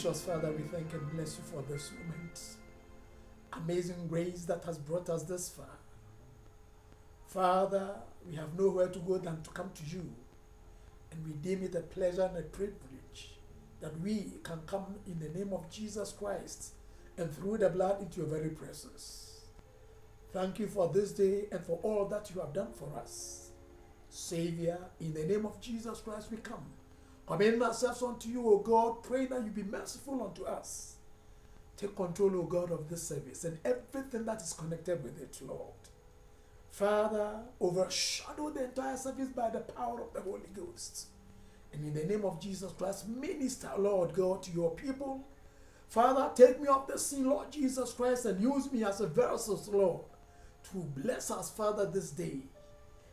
Gracious Father, we thank and bless you for this moment. Amazing grace that has brought us this far. Father, we have nowhere to go than to come to you. And we deem it a pleasure and a privilege that we can come in the name of Jesus Christ and through the blood into your very presence. Thank you for this day and for all that you have done for us. Savior, in the name of Jesus Christ we come. Commend ourselves unto you, O God, praying that you be merciful unto us. Take control, O God, of this service and everything that is connected with it, Lord. Father, overshadow the entire service by the power of the Holy Ghost. And in the name of Jesus Christ, minister, Lord God, to your people. Father, take me off the scene, Lord Jesus Christ, and use me as a vessel, Lord, to bless us, Father, this day.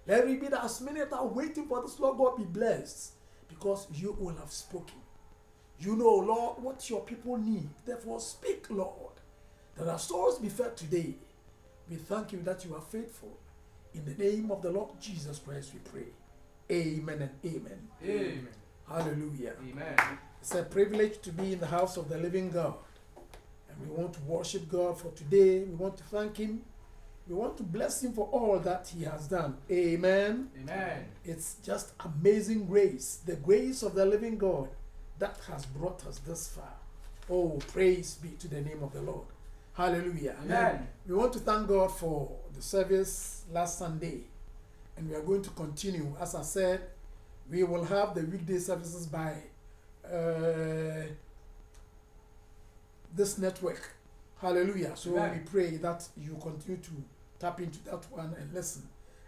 Let it be that as many that are waiting for this, Lord God, be blessed, because you will have spoken. You know, Lord, what your people need. Therefore, speak, Lord, that our souls be fed today. We thank you that you are faithful. In the name of the Lord Jesus Christ, we pray. Amen and amen. Amen. Hallelujah. Amen. It's a privilege to be in the house of the living God. And we want to worship God for today. We want to thank him. We want to bless him for all that he has done. Amen. Amen. It's just amazing grace, the grace of the living God that has brought us this far. Oh, praise be to the name of the Lord. Hallelujah. Amen. We want to thank God for the service last Sunday. And we are going to continue. As I said, we will have the weekday services by this network. Hallelujah. So Amen. we pray that you continue to tap into that one and listen.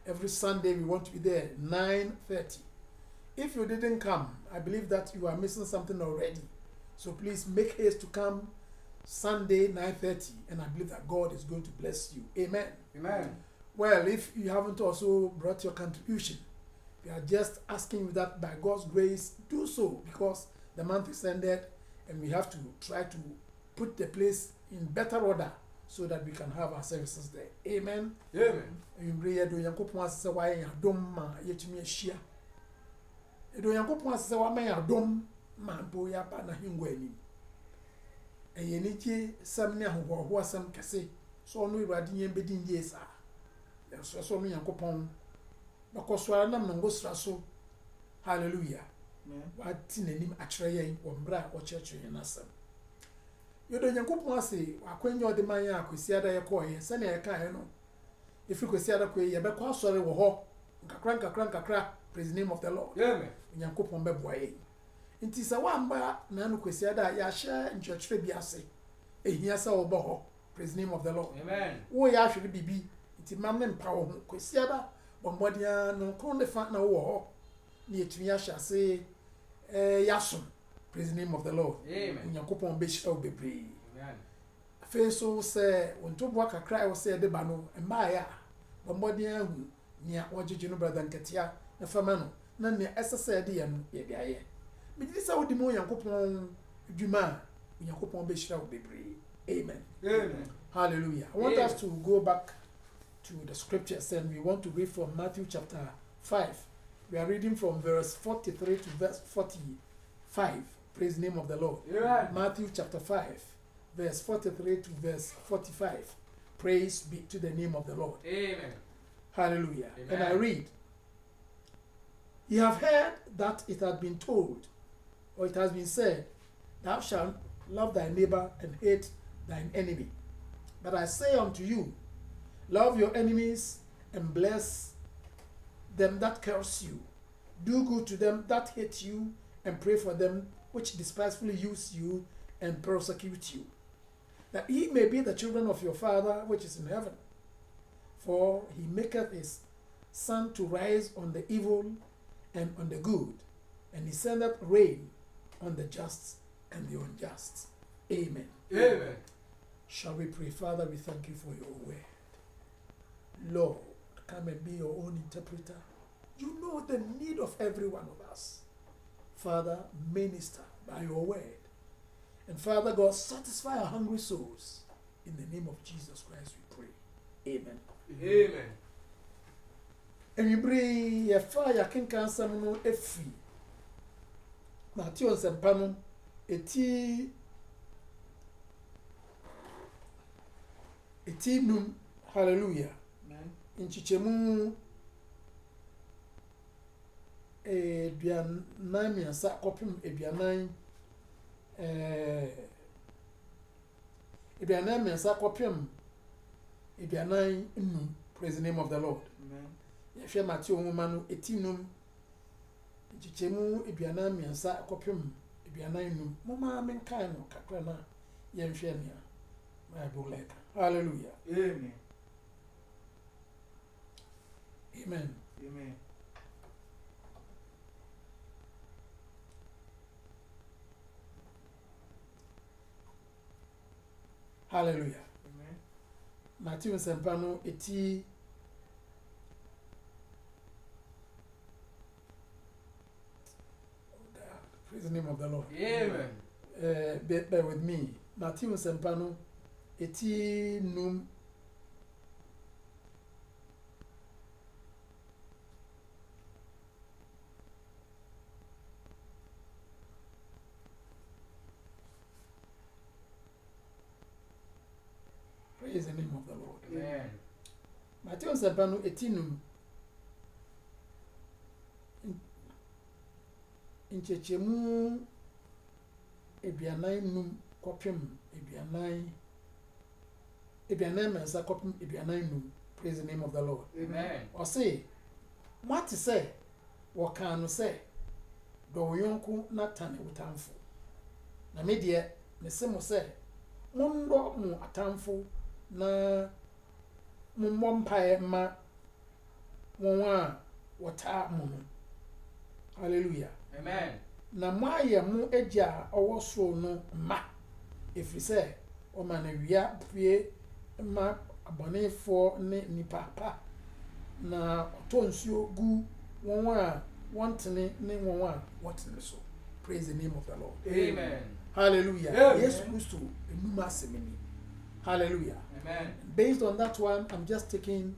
Every Sunday we want to be there 9:30. If you didn't come, I believe that you are missing something already. So please make haste to come Sunday 9:30, and I believe that God is going to bless you. Amen. Amen. Well, if you haven't also brought your contribution, we are just asking you that by God's grace, do so, because the month is ended and we have to try to put the place in better order so that we can have our services there. Amen. Amen. Edo Yankopon asese wa yen adom ma yetumi ahia. Edo Yankopon asese wa ma yen adom ma bo ya ba na hingwa anim. Eye ni tie sam ne ahoho asam kese. So no Awurade yen bedin die sa. So no Yankopon bakoswara na mngosra so. Hallelujah. Wa ti nanim akere yen wo mbra wo cheche yen asam. Yodo Nyankopon ase akwanyo ode man ya akwesi ada ye ko ye se na ye kan ye no if kwesi ada ko ye be kwa sori wo ho nkakra praise the name of the Lord. Amen. Nyankopon be boa ye nti se wa mba na no kwesi ada ya hye nchechire bi ase ehia se wo bo ho praise the name of the Lord. Amen. Wo ya hwere bibi nti mamme mpa wo ho kwesi ada bombodia no kon de fa na wo ho na yetumi ya hye ase yasom. Praise the name of the Lord. Amen. Nyankopon be shira obebre. Amen. Afeso se wonto boa kakra wo se de ba no mba ya bombodin ahu nia wojiji no brother nketia na fama no na ne esese de ye no ye bia ye megidi se wodi mo Nyankopon dwuma Nyankopon be shira obebre. Amen. Amen. Hallelujah. I want us to go back to the scriptures, and we want to read from Matthew chapter 5. We are reading from verse 43 to verse 45. Praise the name of the Lord. Amen. Matthew chapter 5, verse 43 to verse 45. Praise be to the name of the Lord. Amen. Hallelujah. Amen. And I read, "You have heard that it has been told, or it has been said, thou shalt love thy neighbor and hate thine enemy. But I say unto you, love your enemies and bless them that curse you. Do good to them that hate you, and pray for them which despitefully use you and persecute you, that ye may be the children of your Father which is in heaven. For he maketh his sun to rise on the evil and on the good, and he sendeth rain on the just and the unjust." Amen. Amen. Shall we pray? Father, we thank you for your word. Lord, come and be your own interpreter. You know the need of every one of us. Father, minister by your word. And Father God, satisfy our hungry souls. In the name of Jesus Christ we pray. Amen. Amen. And we bring a fire can cancel no efri. Matthew Sempano, eti eti num hallelujah Amen. nchichemu aduanan mmiɛnsa kɔpem aduanan aduanan mmiɛnsa kɔpem aduanan nnum. Praise the name of the Lord. Amen. Yɛhwɛ Matthew nwoma no eti num nchichemu aduanan mmiɛnsa kɔpem aduanan nnum. Moma menkae no kakra na yɛnhwɛ nea Bible leka. Hallelujah. Amen. Amen. Amen. Hallelujah. Amen. Matthew nsɛmpa no eti praise the name of the Lord. Amen. Bear with me. Matthew nsɛmpa no eti num praise the name of the Lord. Amen. Matthew nsɛmpa no eti num nkyɛkyɛmu aduanan num kɔpem aduanan mmiɛnsa kɔpem aduanan num. Praise the name of the Lord. Amen. Ɔse moate sɛ wɔkaa no sɛ dɔ wo yɔnko na tane wo tamfo. Na me deɛ mese mo sɛ mondɔ mo atamfo na mommɔ mpaeɛ ma wɔn a wɔtaa mo no. Hallelujah. Amen. Na moayɛ mo agya a ɔwɔ soro no mma ɛfiri sɛ ɔma no wia pue ma abɔnefoɔ ne nipa pa na ɔtɔ nsuo gu wɔn a wɔntene ne wɔn a wɔtene so. Praise the name of the Lord. Amen. Hallelujah. Amen. Yes, Kristo enum asɛm. Hallelujah. Amen. Based on that one, I'm just taking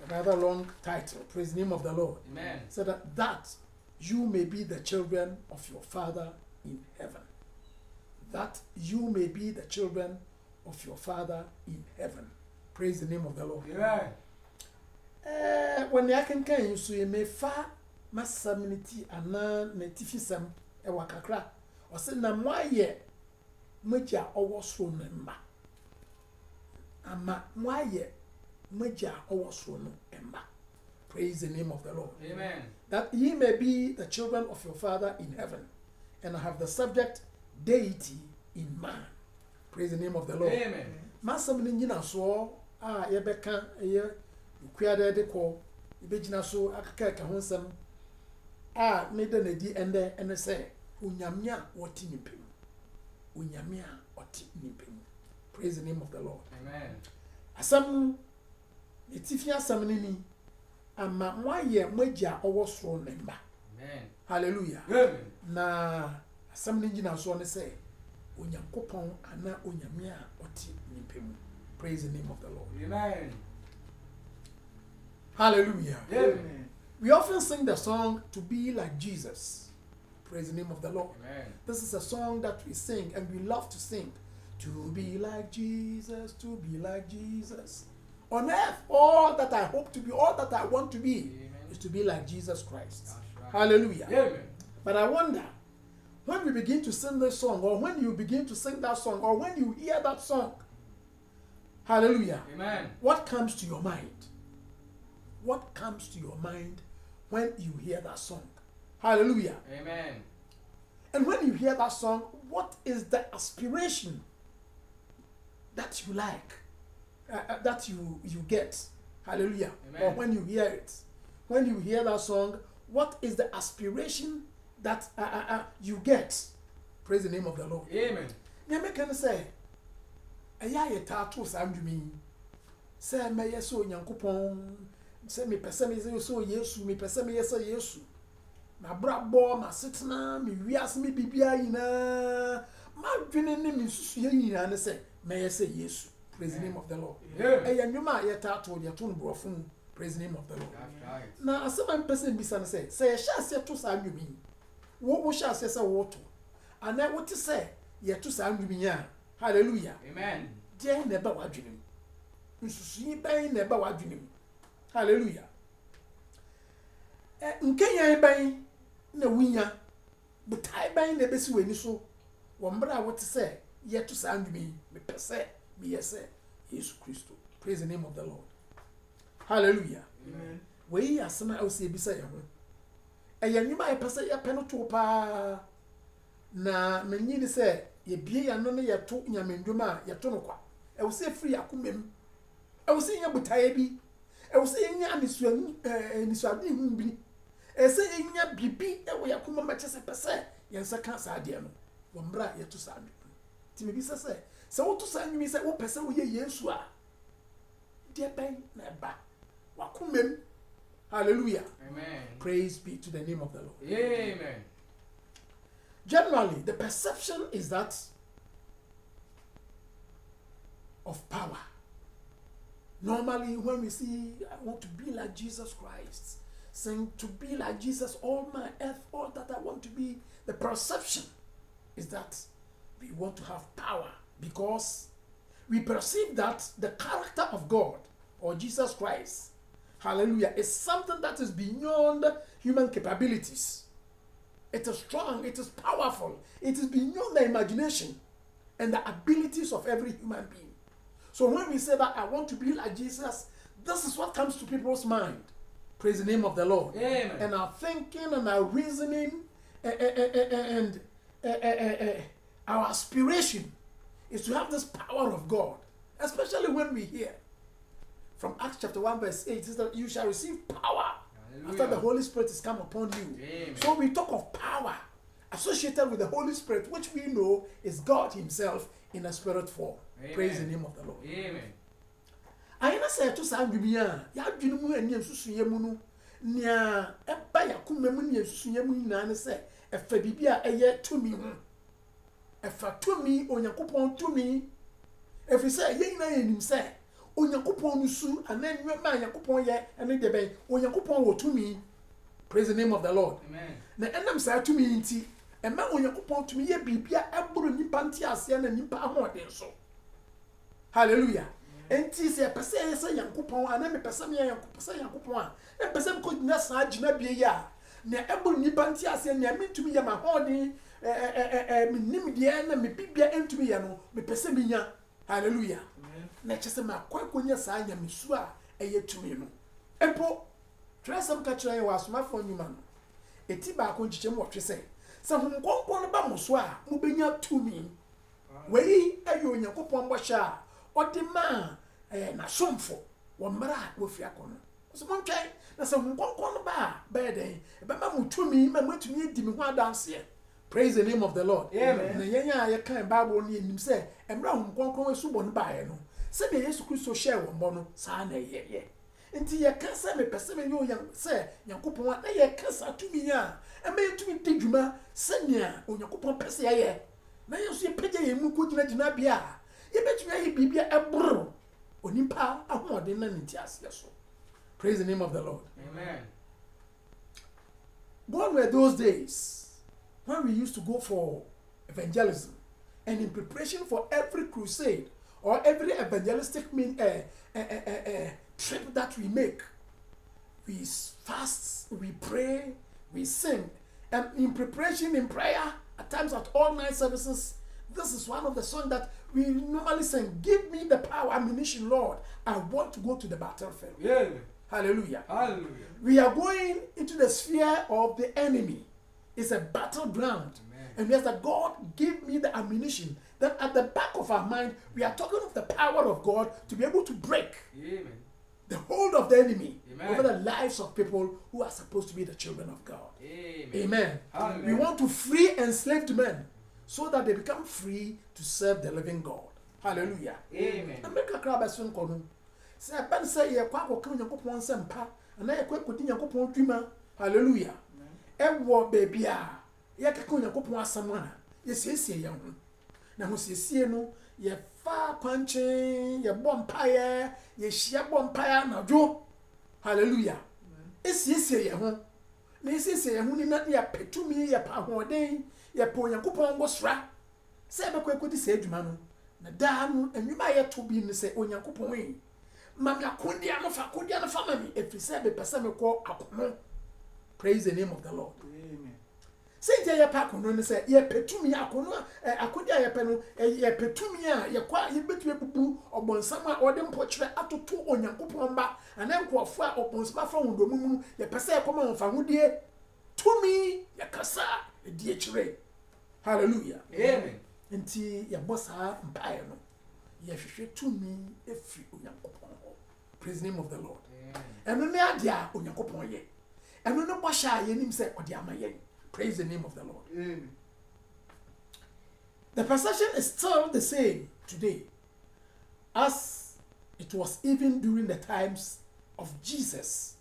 a rather long title. Praise the name of the Lord. Amen. So that you may be the children of your Father in heaven. That you may be the children of your Father in heaven. Praise the name of the Lord. Amen. When I can so you may fa masamnity ana netifisam e wakakra o se na moaye magya owo so no mma ama moaye magya owo so no mma. Praise the name of the Lord. Amen. That ye may be the children of your Father in heaven and have the subject deity in man. Praise the name of the Lord. Amen. Masam ni nyina so a yebeka eye ukuade de ko yebegyina so akaka ka ho nsam a meda na di ene se onyame a woti nipem. Onyame a oti nipem. Praise the name of the Lord. Amen. Asam etifi asam ni ama moaye magya owo soro ne mba. Amen. Hallelujah. Amen. Na asam ni nyina so ne se onyankopon ana onyame a oti nipem. Praise the name of the Lord. Amen. Hallelujah. Amen. We often sing the song to be like Jesus. Praise the name of the Lord. Amen. This is a song that we sing and we love to sing. To be like Jesus, to be like Jesus. On earth, all that I hope to be, all that I want to be, Amen. is to be like Jesus Christ. That's right. Hallelujah. Amen. But I wonder, when we begin to sing this song, or when you begin to sing that song, or when you hear that song, hallelujah, Amen. what comes to your mind? What comes to your mind when you hear that song? Hallelujah. Amen. And when you hear that song, what is the aspiration that you like, that you get? Hallelujah. Amen. Or when you hear it, when you hear that song, what is the aspiration that you get? Praise the name of the Lord. Amen. Nyame can say, "Eya ye tattoo sandwimi." Say me yeso Nyankopon. Say me pese me so Yesu, me pese me yeso Yesu. Ma brabo ma setena me wiase me bibia yina. Ma dwene ne me susu ye yina ne say me yeso Yesu. Praise the name of the Lord. Eya nwuma ye tattoo ye to no brofo. Praise the name of the Lord. That's right. Na asema mpese mbisa ne say ye sha ase to sandwimi. Wo sha ase say wo to. Ana wo ti say ye to sandwimi ya. Hallelujah. Amen. Deɛ na ɛba w'adwene mu. nsusuyi ban na eba wadwene mu. Hallelujah. Nkenya ban na wunya butai ban na ebesi wani so wo mbra wote se yeto sa ndwumi me pese me yese Jesus Christo. Praise the name of the Lord. Hallelujah. Amen. We asema o se ebisa ye ho. Nyuma ye pese ye peno to pa na menyi ni se ye bie ya no ne ye to nyamendwom a ye to no kwa. E se free akomem. E se ye butai bi. E se ye nya anisuade hu bi. E se ye nya bibi e wo yakoma ma chese pese ye nsa ka sa ade no. Wo mbra ye to sa ade. Ti me bi se wo to sa nwumi se wo pese wo ye Yesu a de ben na ba wakomem. Hallelujah. Amen. Praise be to the name of the Lord. Amen. Generally, the perception is that of power. Normally, when we see, I want to be like Jesus Christ, saying to be like Jesus, all my earth, all that I want to be, the perception is that we want to have power because we perceive that the character of God or Jesus Christ, hallelujah, is something that is beyond human capabilities. It is strong, it is powerful, it is beyond the imagination and the abilities of every human being. So when we say that I want to be like Jesus, this is what comes to people's mind. Praise the name of the Lord. Amen. And our thinking and our reasoning and our aspiration is to have this power of God, especially when we hear from Acts chapter 1 verse 8, it says that you shall receive power after the Holy Spirit is come upon you. Amen. So we talk of power associated with the Holy Spirit, which we know is God himself in a spirit form. Amen. Praise the name of the Lord. Amen. I say to sa ndwumia ya dwene mu ani nsusuye mu no nia eba yakoma mu ni nsusuye mu nyina ne se efa bibia eye tumi ho efa tumi onyankopon tumi efi se ye nyina yenim se onyankopon nusu ananwe ma onyankopon ye ene de ben onyankopon wo tumi. Praise the name of the Lord. Amen. Na enam sa tumi nti ema onyankopon tumi ye bibia eboro nipa nti ase na nipa ahoden so. Hallelujah. Enti se pese se yankopon ana me pese me yankopon se yankopon a e pese ko gina sa gina bie ya na eburu nipa nti ase na mentumi ya mahodi me nim de na me bibia entumi ya no me pese me nya. Hallelujah. Na chese ma kwakonya sa nya mesu a eye tumi no empo tresam ka kire wa asomafo nyuma no eti ba ko nchiche mo twese se hum konkon no ba mo so a mo benya tumi wei ayo onyankopon bo sha odima na somfo wo mra wo fi akono so mo ntwai na se hum konkon no ba den e ba ma mo tumi ma matumi edi me ho adanse. Praise the name of the Lord. Amen. Na yenya ye kan Bible no enim se emra hum konkon esu bo no ba ye no se be Yesu Kristo share wo mo no sa na ye nti ye ka se me pese me yo yan se Yakopon na ye ka sa tumi a e me tumi dedwuma se nia Yakopon pese ye na Yesu ye pege ye mu ko gina bia ye betumi ye bibia ebro onipa ahoden na nti ase so. Praise the name of the Lord. Amen. Gone were those days when we used to go for evangelism, and in preparation for every crusade or every evangelistic trip that we make, we fast, we pray, we sing, and in preparation, in prayer, at times at all night services, this is one of the songs that we normally sing. Give me the power, ammunition, Lord. I want to go to the battlefield. Yeah. Hallelujah. Hallelujah. We are going into the sphere of the enemy. It's a battleground. Amen. And yes, that God give me the ammunition. That at the back of our mind, we are talking of the power of God to be able to break Amen. the hold of the enemy. Amen. Over the lives of people who are supposed to be the children of God. Amen. Amen. Hallelujah. We want to free enslaved men so that they become free to serve the living God. Hallelujah. Amen. America crab as soon kono. Say ben say ye kwa ko kan Yakopon sempa, na ye kwa kodi Yakopon twima. Hallelujah. Ewo baby a ye ka kan Yakopon asam a ye siesie ye ho. Na ho siesie no ye fa kwanche ye bompaye, ye hia bompaye na dwo. Hallelujah. Esiesie ye ho. Na esiesie ye ho ni na ye petumi ye pa hoden, ye po Yakopon go sra. Say be kwa kodi se adwuma no. Na da no enwuma ye to bi ni se Onyankopon yi Mami akondia no fa mami. If you say me pesa me call akono. Praise the name of the Lord. Amen. Say ye pa akono ne say ye petumi akono akondia ye pe no ye petumi a ye kwa ye betu ebubu obonsam a ode mpokyere atoto onyankopɔn ba ana nkofo a obonsam fa wondomu mu ye pesa ye koma wonfa hodie tumi ye kasa die kyere. Hallelujah. Amen. Nti ye bossa mpae no ye hwehwe tumi efri onyankopɔn ho. Praise the name of the Lord. Eno ne ade a onyankopɔn ye. Eno ne bɔhya ye nim se ode ama ye. Praise the name of the Lord. Amen. The perception is still the same today as it was even during the times of Jesus.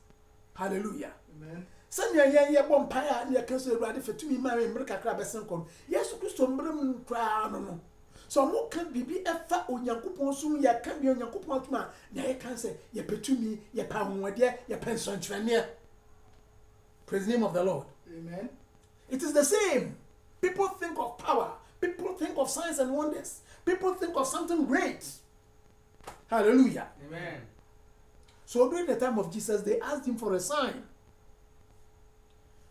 Hallelujah. Amen. Sanya ye bompaya ne kaso Ewurade fetumi ma me mreka kra besen kom. Yesu Kristo mbrem kra no. So mo kan bibi efa onyankopon sum ya kan bi onyankopon tuma na ye kan se ye petumi ye pa honwode ye pensontrene. Praise the name of the Lord. Amen. It is the same. People think of power. People think of signs and wonders. People think of something great. Hallelujah. Amen. So during the time of Jesus, they asked him for a sign.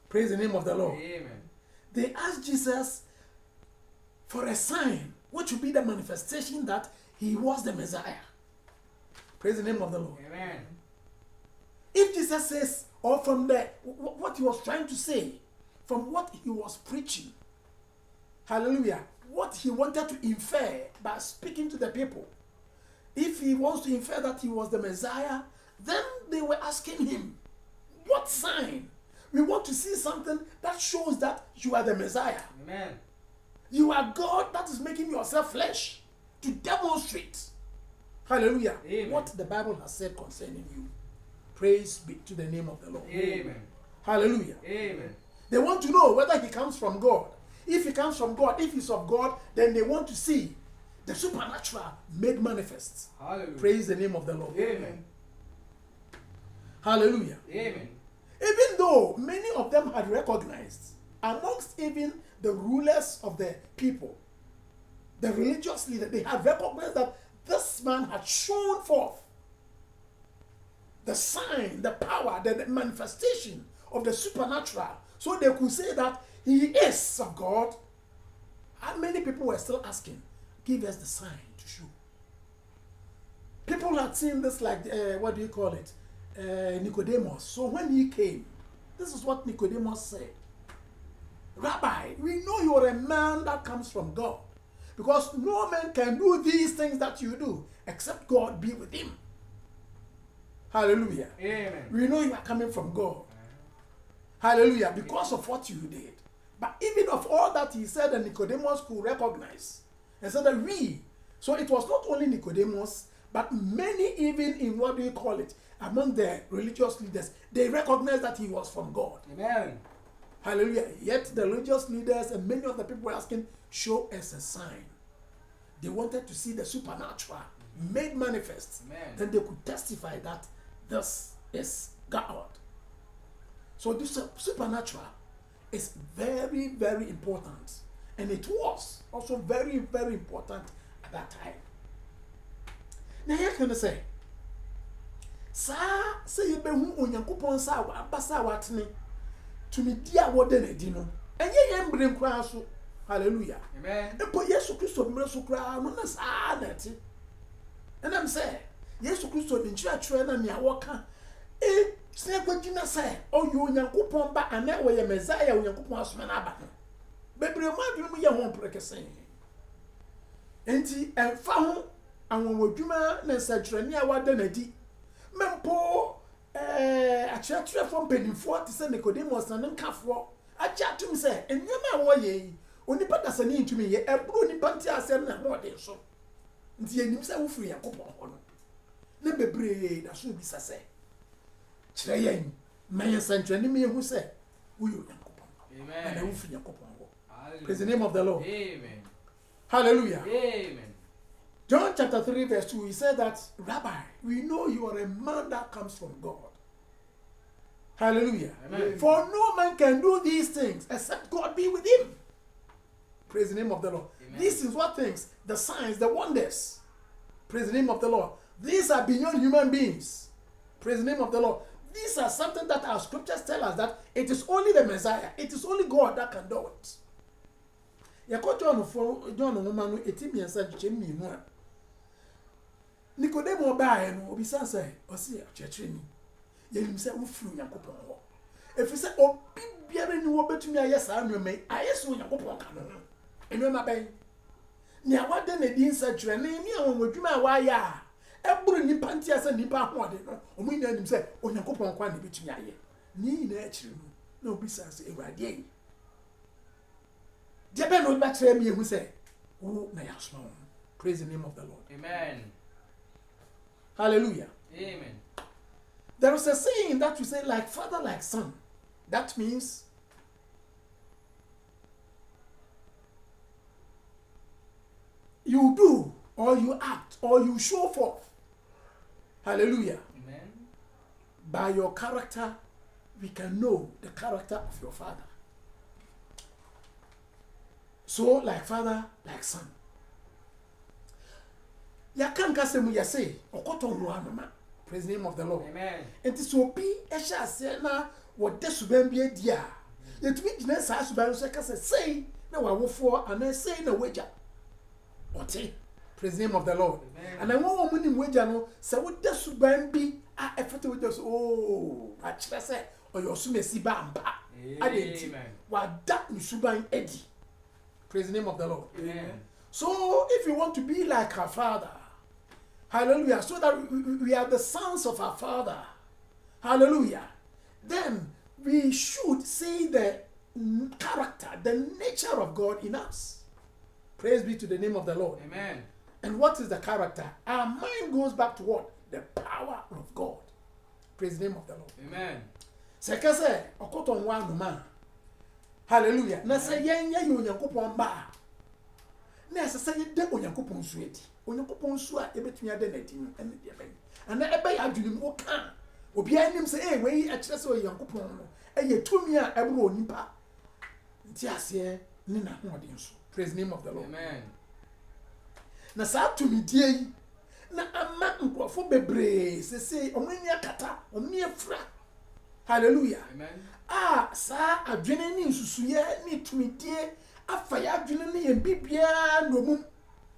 Praise the name of the Lord. Amen. They asked Jesus for a sign, which would be the manifestation that he was the Messiah. Praise the name of the Lord. Amen. If Jesus says, or from what he was trying to say, from what he was preaching, hallelujah, what he wanted to infer by speaking to the people, if he wants to infer that he was the Messiah, then they were asking him, what sign? We want to see something that shows that you are the Messiah. Amen. You are God that is making yourself flesh to demonstrate, hallelujah, Amen. what the Bible has said concerning you. Praise be to the name of the Lord. Amen. Hallelujah. Amen. They want to know whether he comes from God. If he comes from God, if he's of God, then they want to see the supernatural made manifest. Hallelujah. Praise the name of the Lord. Amen. Hallelujah. Amen. Even though many of them had recognized, amongst even the rulers of the people, the religious leaders, they had recognized that this man had shown forth the sign, the power, the manifestation of the supernatural, so they could say that he is of God. And many people were still asking, give us the sign to show. People had seen this like, what do you call it? Nicodemus. So when he came, this is what Nicodemus said. Rabbi, we know you are a man that comes from God, because no man can do these things that you do except God be with him. Hallelujah. Amen. We know you are coming from God. Hallelujah. Because of what you did. But even of all that he said, that Nicodemus could recognize and said that so it was not only Nicodemus, but many even in what do you call it, among the religious leaders, they recognized that he was from God. Amen. Hallelujah. Yet the religious leaders and many of the people were asking, show us a sign. They wanted to see the supernatural made manifest. Amen. Then they could testify that this is God. So this supernatural is very, very important. And it was also very, very important at that time. Now here can I say, say you be who onyankopon sa abasa watene to me dia wode na di no. Enye yembre nkra so. Hallelujah. Amen. Epo Yesu Kristo mbre so kra no na sa na ti. And I'm saying, Yesu Kristo ni nkyerɛkyerɛ na nea wɔka sɛ kwagina sɛ ɔyɛ onyankopɔn ba ana wɔyɛ Messiah onyankopɔn asoma na aba ho. Bebre mu adwene mu yɛ ho mprekese. Enti ɛmfa ho anwonwadwuma na nsɛkyerɛne a wada na di. Mempo akyerɛkyerɛfoɔ mpanimfoɔ te sɛ Nicodemus na ne nkafoɔ agye atom sɛ nneɛma a wɔyɛ yi onipa dasane ntumi yɛ ɛboro onipa nte asɛm na wɔde so. Nti yenim sɛ wo firi Yakobon ho no. Ne bebre da so bi sase. Kyerɛ yɛn ma yɛn santrani me hu sɛ wo yɛ Yakobon. Amen. And wo firi Yakobon ho. Hallelujah. Praise the name of the Lord. Amen. Hallelujah. Amen. John chapter 3 verse 2, he said that, Rabbi, we know you are a man that comes from God. Hallelujah. Amen. For no man can do these things except God be with him. Praise the name of the Lord. Amen. This is what things, the signs, the wonders. Praise the name of the Lord. These are beyond human beings. Praise the name of the Lord. These are something that our scriptures tell us that it is only the Messiah, it is only God that can do it. Yako John no etimiensa twemi mu a Nicodemus ba no obisa say osi chechire ni yenim say wo furu Yakobon ho efi say obi biara ni wo betumi aye saa nweme aye so Yakobon ka no enwema ben ni awade na di nsa twire na ni awon a wa ya eburu nipa ntia say nipa ahode no omunya nim say Yakobon kwa na betumi aye ni na achire no na obisa say ewade yi Jebe no ba kire me hu say wo na yasma. Praise the name of the Lord. Amen. Hallelujah. Amen. There is a saying that we say like father, like son. That means you do or you act or you show forth. Hallelujah. Amen. By your character, we can know the character of your father. So, like father, like son. Yakan kasemu yase okoto huanoma. Praise the name of the Lord. Amen. And this will be a shase na what the suban be a dear. Yet we didn't say suban say na wawofo and say na wager. Ote. Praise the name of the Lord. Amen. And I want woman wager no say what the suban be a effort with us. Oh, actually say or your sumesi bamba. Amen. Wa that suban edi. Praise the name of the Lord. Amen. So if you want to be like our father, hallelujah, so that we are the sons of our father, hallelujah, then we should see the character, the nature of God in us. Praise be to the name of the Lord. Amen. And what is the character? Our mind goes back to what? The power of God. Praise the name of the Lord. Amen. Sekese okoto nwa numa. Hallelujah. Na se yenye Onyankopon ba. Na se ye de Onyankopon su edi. Onyankopon su a ebetumi ade na edi ene de ben. Ana ebe ya adwunim o kan. Obi anim se wei a kire se Onyankopon no. Eye tumi a ebro onipa. Nti ase ne na hode nso. Praise the name of the Lord. Amen. Na sa tumi die yi na ama nkofo bebre se omani akata, omani afra. Hallelujah. Amen. Sa adwene ni nsusuye ni tumidie afa ya adwene ni embibia nomum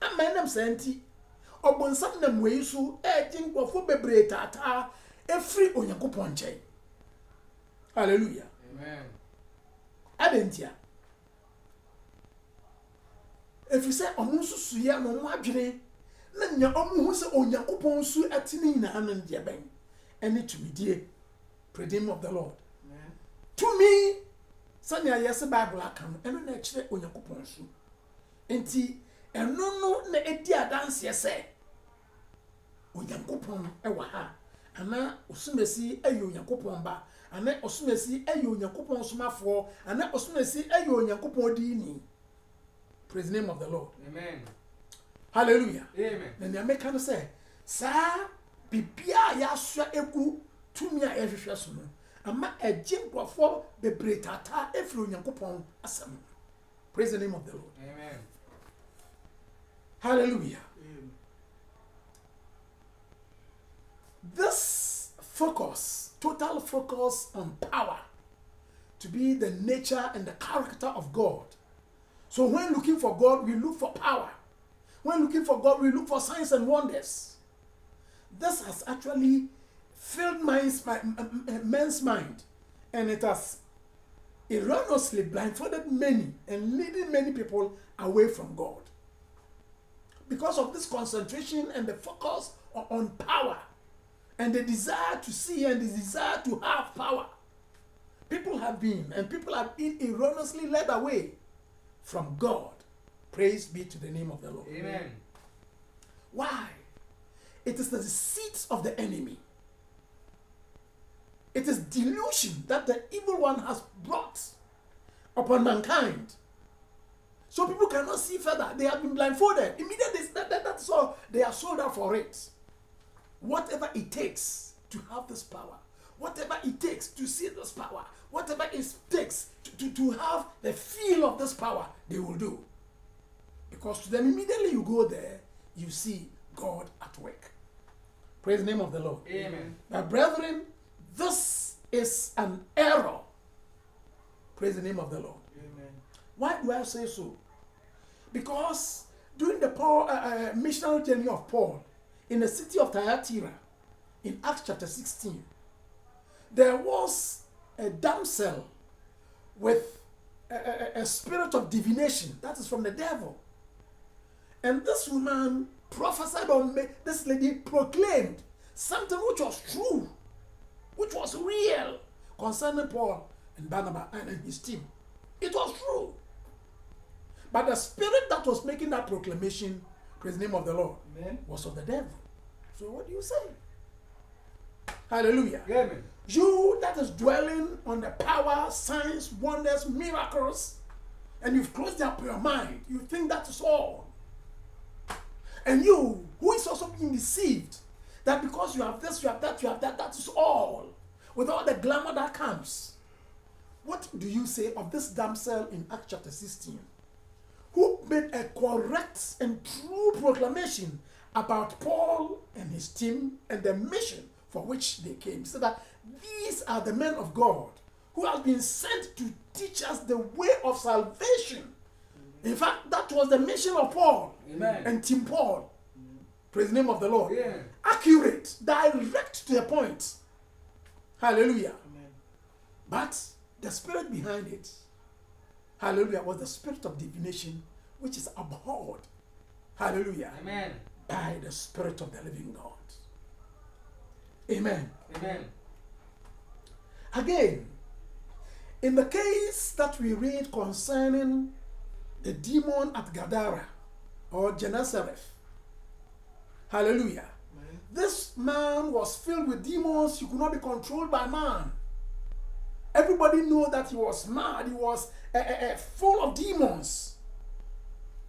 amenam santi obonsam na mweyisu ejinkofo bebre tata efri Onyankopon nchen. Hallelujah. Amen. Abentia efise omunsusuye no mo adwene na nya omu hu se Onyankopon su atini na hanan de ben eni tumidie. Praise the name of the Lord. To me, Sanya yes Bible account, and no actually Onyankopon su. Enti, and no na edia dance yes Onyankopon ewa ha. Ana osumesi eyo Onyankopon ba. Ana osumesi eyo Onyankopon somafo. Ana osumesi eyo Onyankopon dini. Praise the name of the Lord. Amen. Hallelujah. Amen. Then the American say, "Sa bibia ya swa egu tumi a ehwehwe so no." Ama ejinkofo bebre tata efri Onyankopon asam. Praise the name of the Lord. Amen. Hallelujah. This focus, total focus on power, to be the nature and the character of God. So when looking for God, we look for power. When looking for God, we look for signs and wonders. This has actually filled men's mind, and it has erroneously blindfolded many and leading many people away from God. Because of this concentration and the focus on power and the desire to see and the desire to have power, people have been erroneously led away from God. Praise be to the name of the Lord. Amen. Why? It is the deceit of the enemy. It is delusion that the evil one has brought upon mankind. So people cannot see further. They have been blindfolded. Immediately, that's all. They are sold out for it. Whatever it takes to have this power, whatever it takes to see this power, whatever it takes to have the feel of this power, they will do. Because to them, immediately you go there, you see God at work. Praise the name of the Lord. Amen. But brethren, this is an error. Praise the name of the Lord. Amen. Why do I say so? Because during the Paul, missionary journey of Paul in the city of Thyatira, in Acts chapter 16, there was a damsel with a spirit of divination, that is from the devil. And this woman prophesied on me, this lady proclaimed something which was true, which was real concerning Paul and Barnabas and his team. It was true. But the spirit that was making that proclamation, praise the name of the Lord, Amen. was of the devil. So what do you say? Hallelujah. Amen. You that is dwelling on the power, signs, wonders, miracles, and you've closed up your mind, you think that is all. And you, who is also being deceived, that because you have this, you have that, that is all, with all the glamour that comes. What do you say of this damsel in Acts chapter 16, who made a correct and true proclamation about Paul and his team and the mission for which they came? So that these are the men of God who have been sent to teach us the way of salvation. In fact, that was the mission of Paul. Amen. And Team Paul. Praise the name of the Lord. Yeah. Accurate, direct to the point. Hallelujah. Amen. But the spirit behind it, hallelujah, was the spirit of divination, which is abhorred, hallelujah, Amen. by the Spirit of the living God. Amen. Amen. Again, in the case that we read concerning the demon at Gadara or Gennesareth, hallelujah, Amen. this man was filled with demons. He could not be controlled by man. Everybody knew that he was mad. He was full of demons,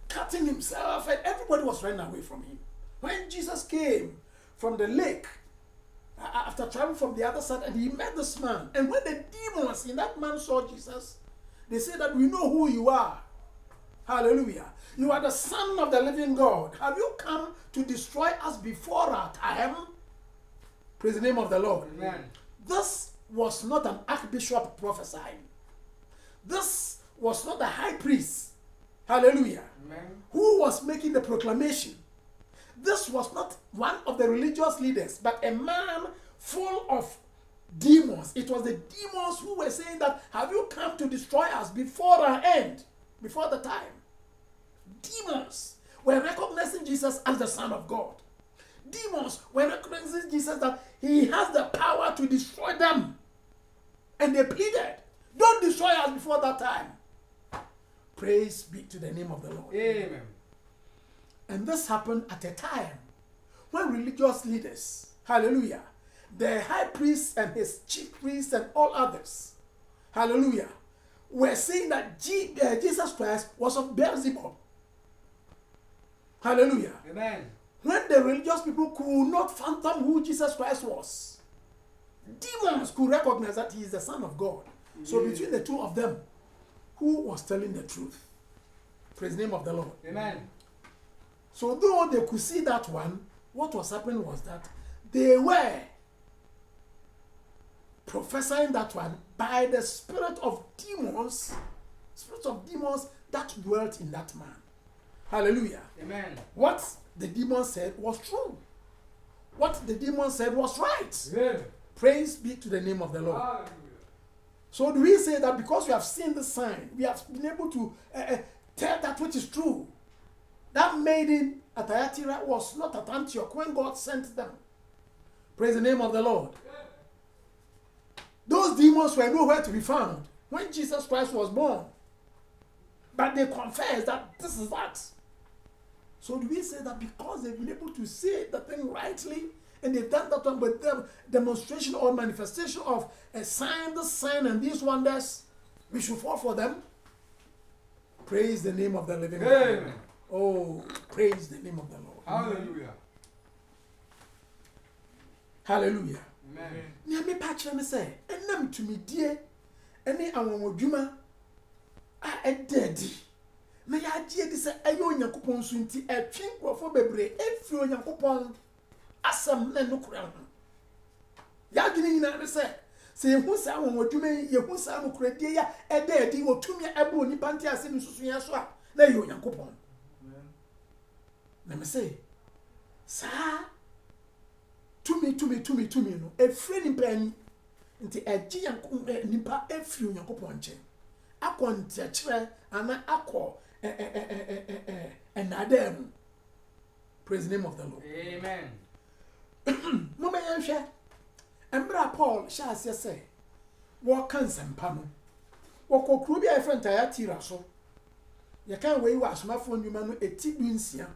cutting himself, and everybody was running away from him. When Jesus came from the lake, after traveling from the other side, and he met this man, and when the demons in that man saw Jesus, they said that we know who you are. Hallelujah. You are the Son of the living God. Have you come to destroy us before our time? Praise the name of the Lord. Amen. This was not an archbishop prophesying. This was not a high priest. Hallelujah. Amen. Who was making the proclamation. This was not one of the religious leaders, but a man full of demons. It was the demons who were saying that, have you come to destroy us before our end, before the time? Demons were recognizing Jesus as the Son of God. Demons were recognizing Jesus that he has the power to destroy them. And they pleaded, don't destroy us before that time. Praise be to the name of the Lord. Amen. And this happened at a time when religious leaders, hallelujah, the high priest and his chief priests and all others, hallelujah, were saying that Jesus Christ was of Beelzebub. Hallelujah. Amen. When the religious people could not fathom who Jesus Christ was, demons could recognize that he is the Son of God. So between the two of them, who was telling the truth? Praise the name of the Lord. Amen. So though they could see that one, what was happening was that they were prophesying that one by the spirit of demons that dwelt in that man. Hallelujah. Amen. What the demon said was true. What the demon said was right. Amen. Praise be to the name of the Lord. Hallelujah. So do we say that because we have seen the sign, we have been able to tell that which is true? That maiden at Thyatira was not at Antioch when God sent them. Praise the name of the Lord. Those demons were nowhere to be found when Jesus Christ was born. But they confessed that this is that. So do we say that because they've been able to say the thing rightly, and they've done that one with them demonstration or manifestation of a sign, this sign and these wonders, we should fall for them? Praise the name of the living God. Amen. Oh, praise the name of the Lord. Hallelujah. Hallelujah. Amen. Nea me pa kyerɛ me sɛ ɛnam tumidie ɛne anwonwadwuma a ɛda adi na yɛagye adi sɛ ɛyɛ Onyankopɔn nso nti ɛtwe nkurɔfoɔ bebree ɛfiri Onyankopɔn asam na nokura ho ya dwene nyina ne se yehu sa won wadwuma yehu sa nokura die ya edi otumi ebo nipa nti ase ni susu ya so a na ye onyankopon na me say sa tumi no efre ni pani nti eji yankopon nipa efri onyankopon nche akonti akire ana akọ enadem. Praise the name of the Lord. Amen. Mama yanhwe embra Paul sha ase say wo kan sempa no wo kokru bi efrent aya tira so ye kan we wa asomafo ndwuma no eti bi nsia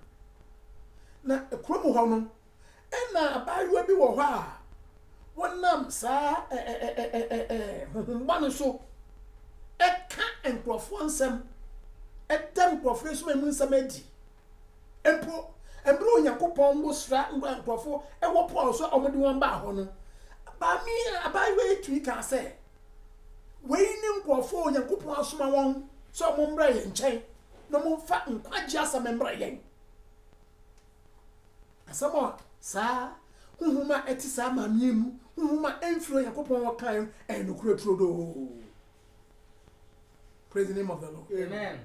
na ekrom ho no ena abayewa bi wo ho a wonam sa homba no so eka enkrofo nsem edam nkrofo so mamu nsem adi empo embro Onyankopon mo sra nkrofo ewo Paul so omode won ba ho no ba mi abayewa etu ka say we ni nkrofo Onyankopon asoma won so mo mbra ye nchen no mo fa nkwaji asama mbra ye asama sa huhuma eti sa mamiem huhuma enfiro Onyankopon wakan enukure trodo. Praise the name of the Lord. Amen.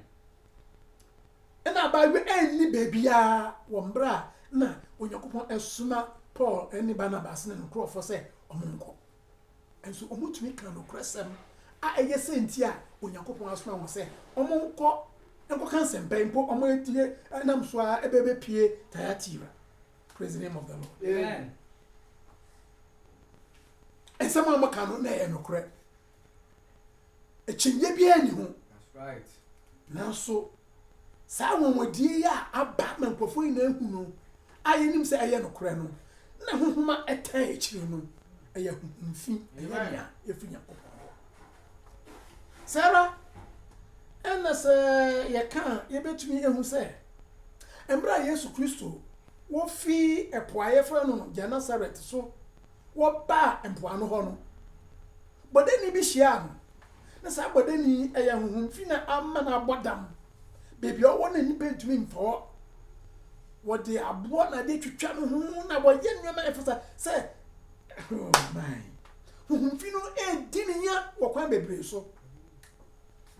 And abayewa enni bebia wo mbra na Onyankopon esuma Paul eni Barnabas ne nkrofo say omonko enso omutumi kan no kresem a eye senti a Onyankopon asoma won say omonko enko kan sempempo omo etie nam so a ebebe pie Thyatira. Praise the name of the Lord. Amen. And someone makano na e nokre e chinye bia ni ho. That's right. Now so sa wonwodie ya aba mankofo ina ehu no ayenim se eye nokre no na hohuma etan echire no eye humfi eye efunya kopon Sarah ena se ye kan ye betumi ehu se embra Yesu Kristo wo fi epoaye fa no Genesaret so wo ba empoano ho no bodani bi hia no na sa bodani eye humfi na amma na abodam baby o na nipa ntumi mfo wo de abo na de twitwa no hu na wo ye nwema efasa say oh my humfi no edi nya wo kwan bebre so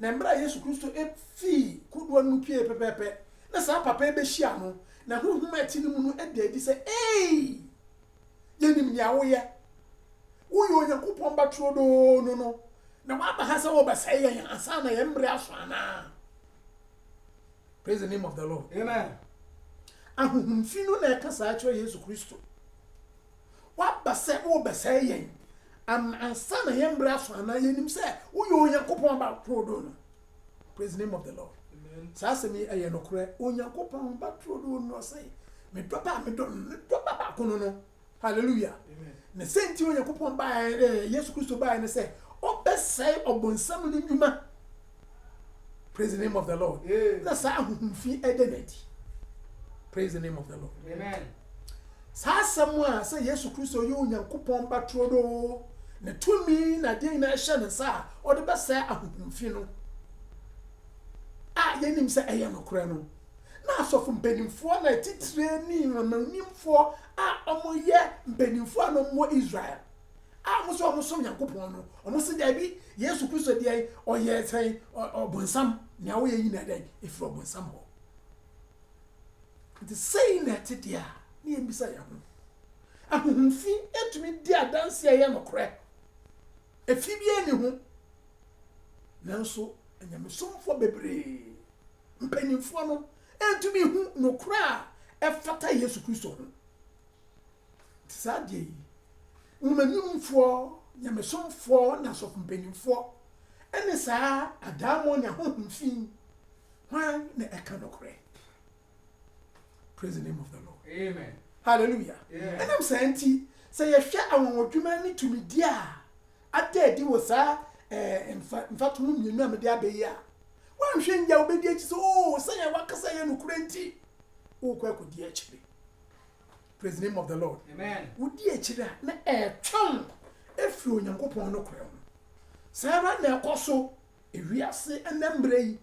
na mbra Yesu Kristo efi kudo no pie pepepe na sa papa ebe hia no na huhuma ati no mu no ededi say eh yenim nya wo ye wo yo Onyankopon batro do no na wa ba ha sa wo ba sai yan asa na ye mbre aso ana. Praise the name of the Lord. Amen. Ahumfi no na ekasa acho Yesu Kristo wa ba se wo ba sai yan ansa na ye mbre aso ana yenim se wo yo Onyankopon batro do no. Praise the name of the Lord. Amen. Sa se mi eye nokre Onyankopon batro do no say me doba ba kono no. Hallelujah. Amen. Ne senti Onyankopon ba Yesu Kristo ba ne say obesai obonsam ni dwuma. Praise the name of the Lord. Na sa ahumfi edenedi. Praise the name of the Lord. Amen. Sa samwa say Yesu Kristo yo Onyankopon batro do ne tumi na de na ehye ne sa o de besai ahumfi no a yenim se eye nokre no na asofu mpenimfo na titire ni nanimfo a omoye mpenimfo no mo Israel a muso Onyankopon no omo se da bi Yesu Kristo de oye ten obonsam ne awo ye nyina den ifro obonsam ho the saying that dia ni embisa ya ho ahumfi etumi di adanse ye nokre efi bi ani ho nanso anyamesomfo bebre mpenimfo no entumi hu nokra efata Yesu Kristo ho tsadie umanimfo nyamesomfo na sofu mpenimfo ene saa adamo nya hohumfi hwan na eka nokre. Praise the name of the Lord. Amen. Hallelujah. Yeah. And I'm saying say ye hwe awonwodwuma ni tumi dia adedi wo saa mfatomu mienu amede abeya wan hwe nja obedi achi so oh say ye wakasa ye nokure nti wo kwa kodi achire. Praise the name of the Lord. Amen. Wodi achire na etwon efi Onyankopon no kore ho sara na ekoso ewiase enembre yi.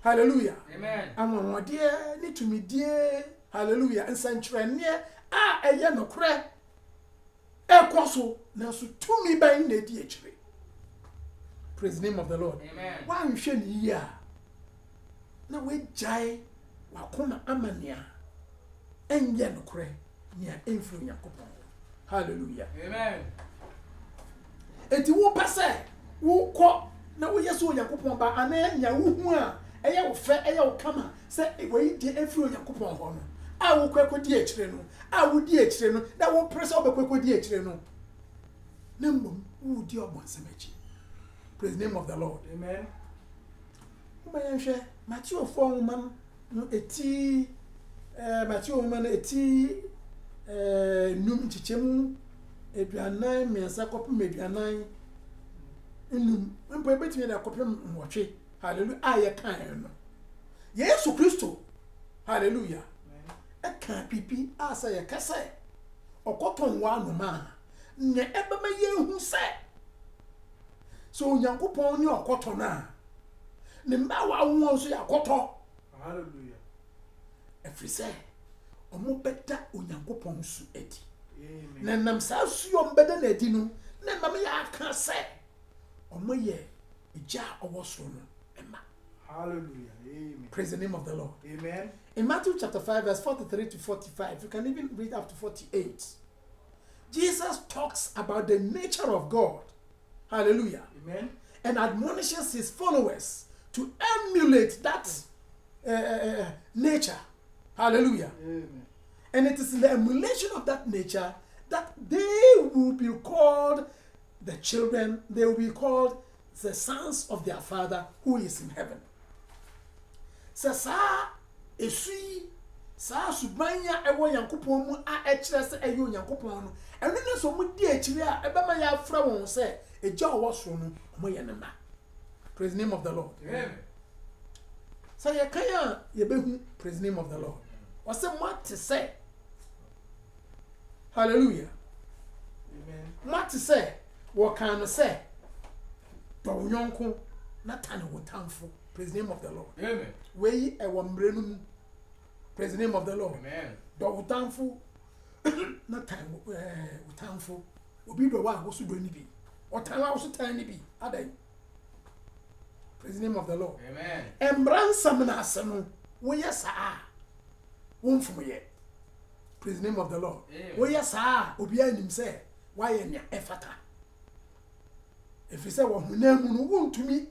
Hallelujah. Amen. Amwode ni tumidie Hallelujah. Nsankyerɛnneɛ a ɛyɛ nokorɛ ɛkɔ so nanso tumi bɛn na ɛdi akyire. Praise the name of the Lord. Amen. Wanhwɛ ne yie a na wagyae wakoma ama nea ɛnyɛ nokorɛ nea ɛmfiri Onyankopɔn. Hallelujah. Amen. Enti wopɛ sɛ wokɔ na woyɛ sɛ Onyankopɔn ba anaa nya wohu a ɛyɛ wo fɛ ɛyɛ wo kama sɛ wɔyi deɛ ɛmfiri Onyankopɔn hɔ no a wokɔ akɔdi akyire no a wodi akyire no na wopere sɛ wobɛkɔ akɔdi akyire no na mmom wodi ɔbɔnsɛm akyi. Praise the name of the Lord. Amen. Wobayɛnhwɛ Mateofoɔ nwoma no ɛti Mateo nwoma no ɛti num nkyekyɛmu aduanan mmiɛnsa kɔpem aduanan num mpo ɛbɛtumi de akɔpem nwɔtwe. Hallelujah. A yɛkaeɛ no Yesu Kristo, hallelujah, ɛka biribi a sɛ yɛka sɛ ɔkɔtɔn wɔ anoma a nea ɛbɛma yɛhu sɛ Onyankopɔn ne ɔkɔtɔ no a ne mma a wawo nso yɛ akɔtɔ. Hallelujah. Ɛfiri sɛ ɔmo bɛda Onyankopɔn su adi. Amen. Na nam saa su yɛ ɔmo bɛda n'adi no na mam yɛ aka sɛ ɔmo yɛ Agya a ɔwɔ soro no ɛma. Hallelujah. Amen. Praise the name of the Lord. Amen. In Matthew chapter 5 verse 43 to 45, you can even read up to 48. Jesus talks about the nature of God. Hallelujah. Amen. And admonishes his followers to emulate that nature. Hallelujah. Amen. And it is in the emulation of that nature that they will be called the children, they will be called the sons of their Father who is in heaven. So, saa esui saa subanya ewo Nyankopɔn mu a ɛkyerɛ sɛ ɛyɛ Onyankopɔn no ɛno ne so mu di akyire a ɛbɛma yɛ afra wɔn sɛ Agya ɔwɔ soro no ɔmo yɛ ne mma. Praise the name of the Lord. Amen. So yɛkan a yɛbɛhu praise the name of the Lord. Ɔsɛ mo ate sɛ hallelujah. Amen. Mo ate sɛ wɔkan no sɛ dɔ wo yɔnko na tane wo tamfo. Praise the name of the Lord. Amen. Wei ɛwɔ mmerɛ no mu. Praise the name of the Lord. Amen. Dɔ wo tamfo na tane wo tamfo. Obi dɔ wo a wo so dɔ ni bi. Ɔtan wo so tan ni bi. Adan. Praise the name of the Lord. Amen. Mmara nsɛm na ase no woyɛ saa womfom yɛ. Praise the name of the Lord. Amen. Woyɛ saa obiara nim sɛ wayɛ nea ɛfata. Ɛfiri sɛ wɔhonam mu no wontumi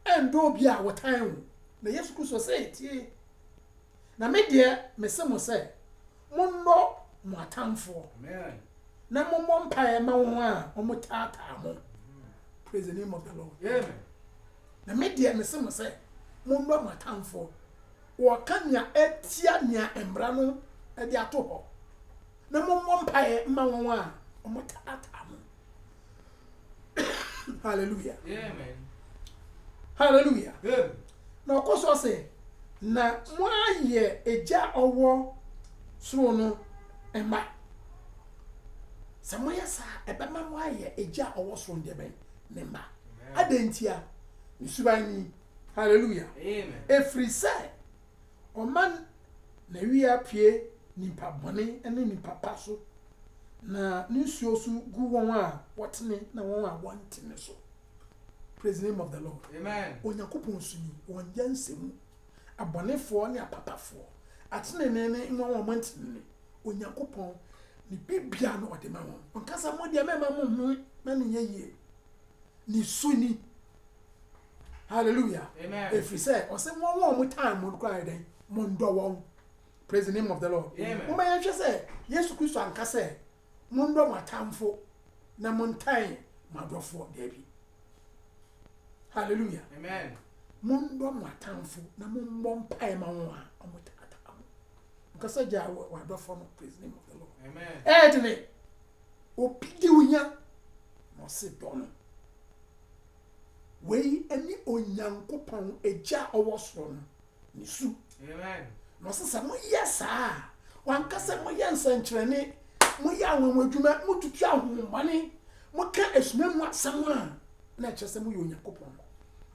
ɛndɔ obi a wɔtan wo. Na Yesu Kristo sɛ tie. Na me deɛ mese mo sɛ monnɔ mo atamfoɔ Amen. na mommɔ mpaeɛ ma wɔn a wɔn taataa mo. Praise the name of the Lord. Amen. Na me deɛ mese mo sɛ monnɔ mo atamfoɔ. Wɔka nea ɛtia nea mmara no de ato hɔ. Na mommɔ mpaeɛ ma wɔn a wɔn taataa mo. Hallelujah. Amen. Hallelujah. Amen. Na ɔkɔ so sɛ na mo ayɛ Agya ɔwɔ soro no mma. Sɛ moyɛ saa ɛbɛma mo ayɛ Agya ɔwɔ soro no deɛ bɛn ne mma. Adantia ne suban ni. Hallelujah. Amen. Ɛfiri sɛ ɔman na wia pie nipa bɔne ne nipa pa so na ne nsuo so gu wɔn a wɔtene na wɔn a wɔntene so. Praise the name of the Lord. Amen. Onyankopɔn so ni wɔn yɛ nsɛm abɔnefoɔ ne apapafoɔ atenene ne wɔn wɔntene Onyankopɔn ne bibia no ɔde ma wɔn ɔnkasa mo deɛ mɛma mo ho na ne yɛ yie ne so ni. Hallelujah. Amen. Ɛfiri sɛ ɔsɛ wɔn time mo kora ɛdɛn mo ndɔ wɔn. Praise the name of the Lord. Amen. Mo ma yɛhwɛ sɛ Yesu Kristo anka sɛ mo ndɔ mo atamfo na mo ntan mo adɔfoɔ daabi. Hallelujah. Amen. Mundo matamfu na mumbo mpae ma wo a omutata mo. Nkasa gya wa dofo no praise the name of the Lord. Amen. Edne opidi unya no se do no. Wei ani Onyankopɔn Agya ɔwɔ soro no ni su. Amen. No se sa mo yesa. Wankasa mo yɛ nsankyerɛne, mo yɛ anwonwadwuma, mo tutu ahomane, mo ka esumemu asɛm a na kyerɛ sɛ mo yɛ Onyankopɔn.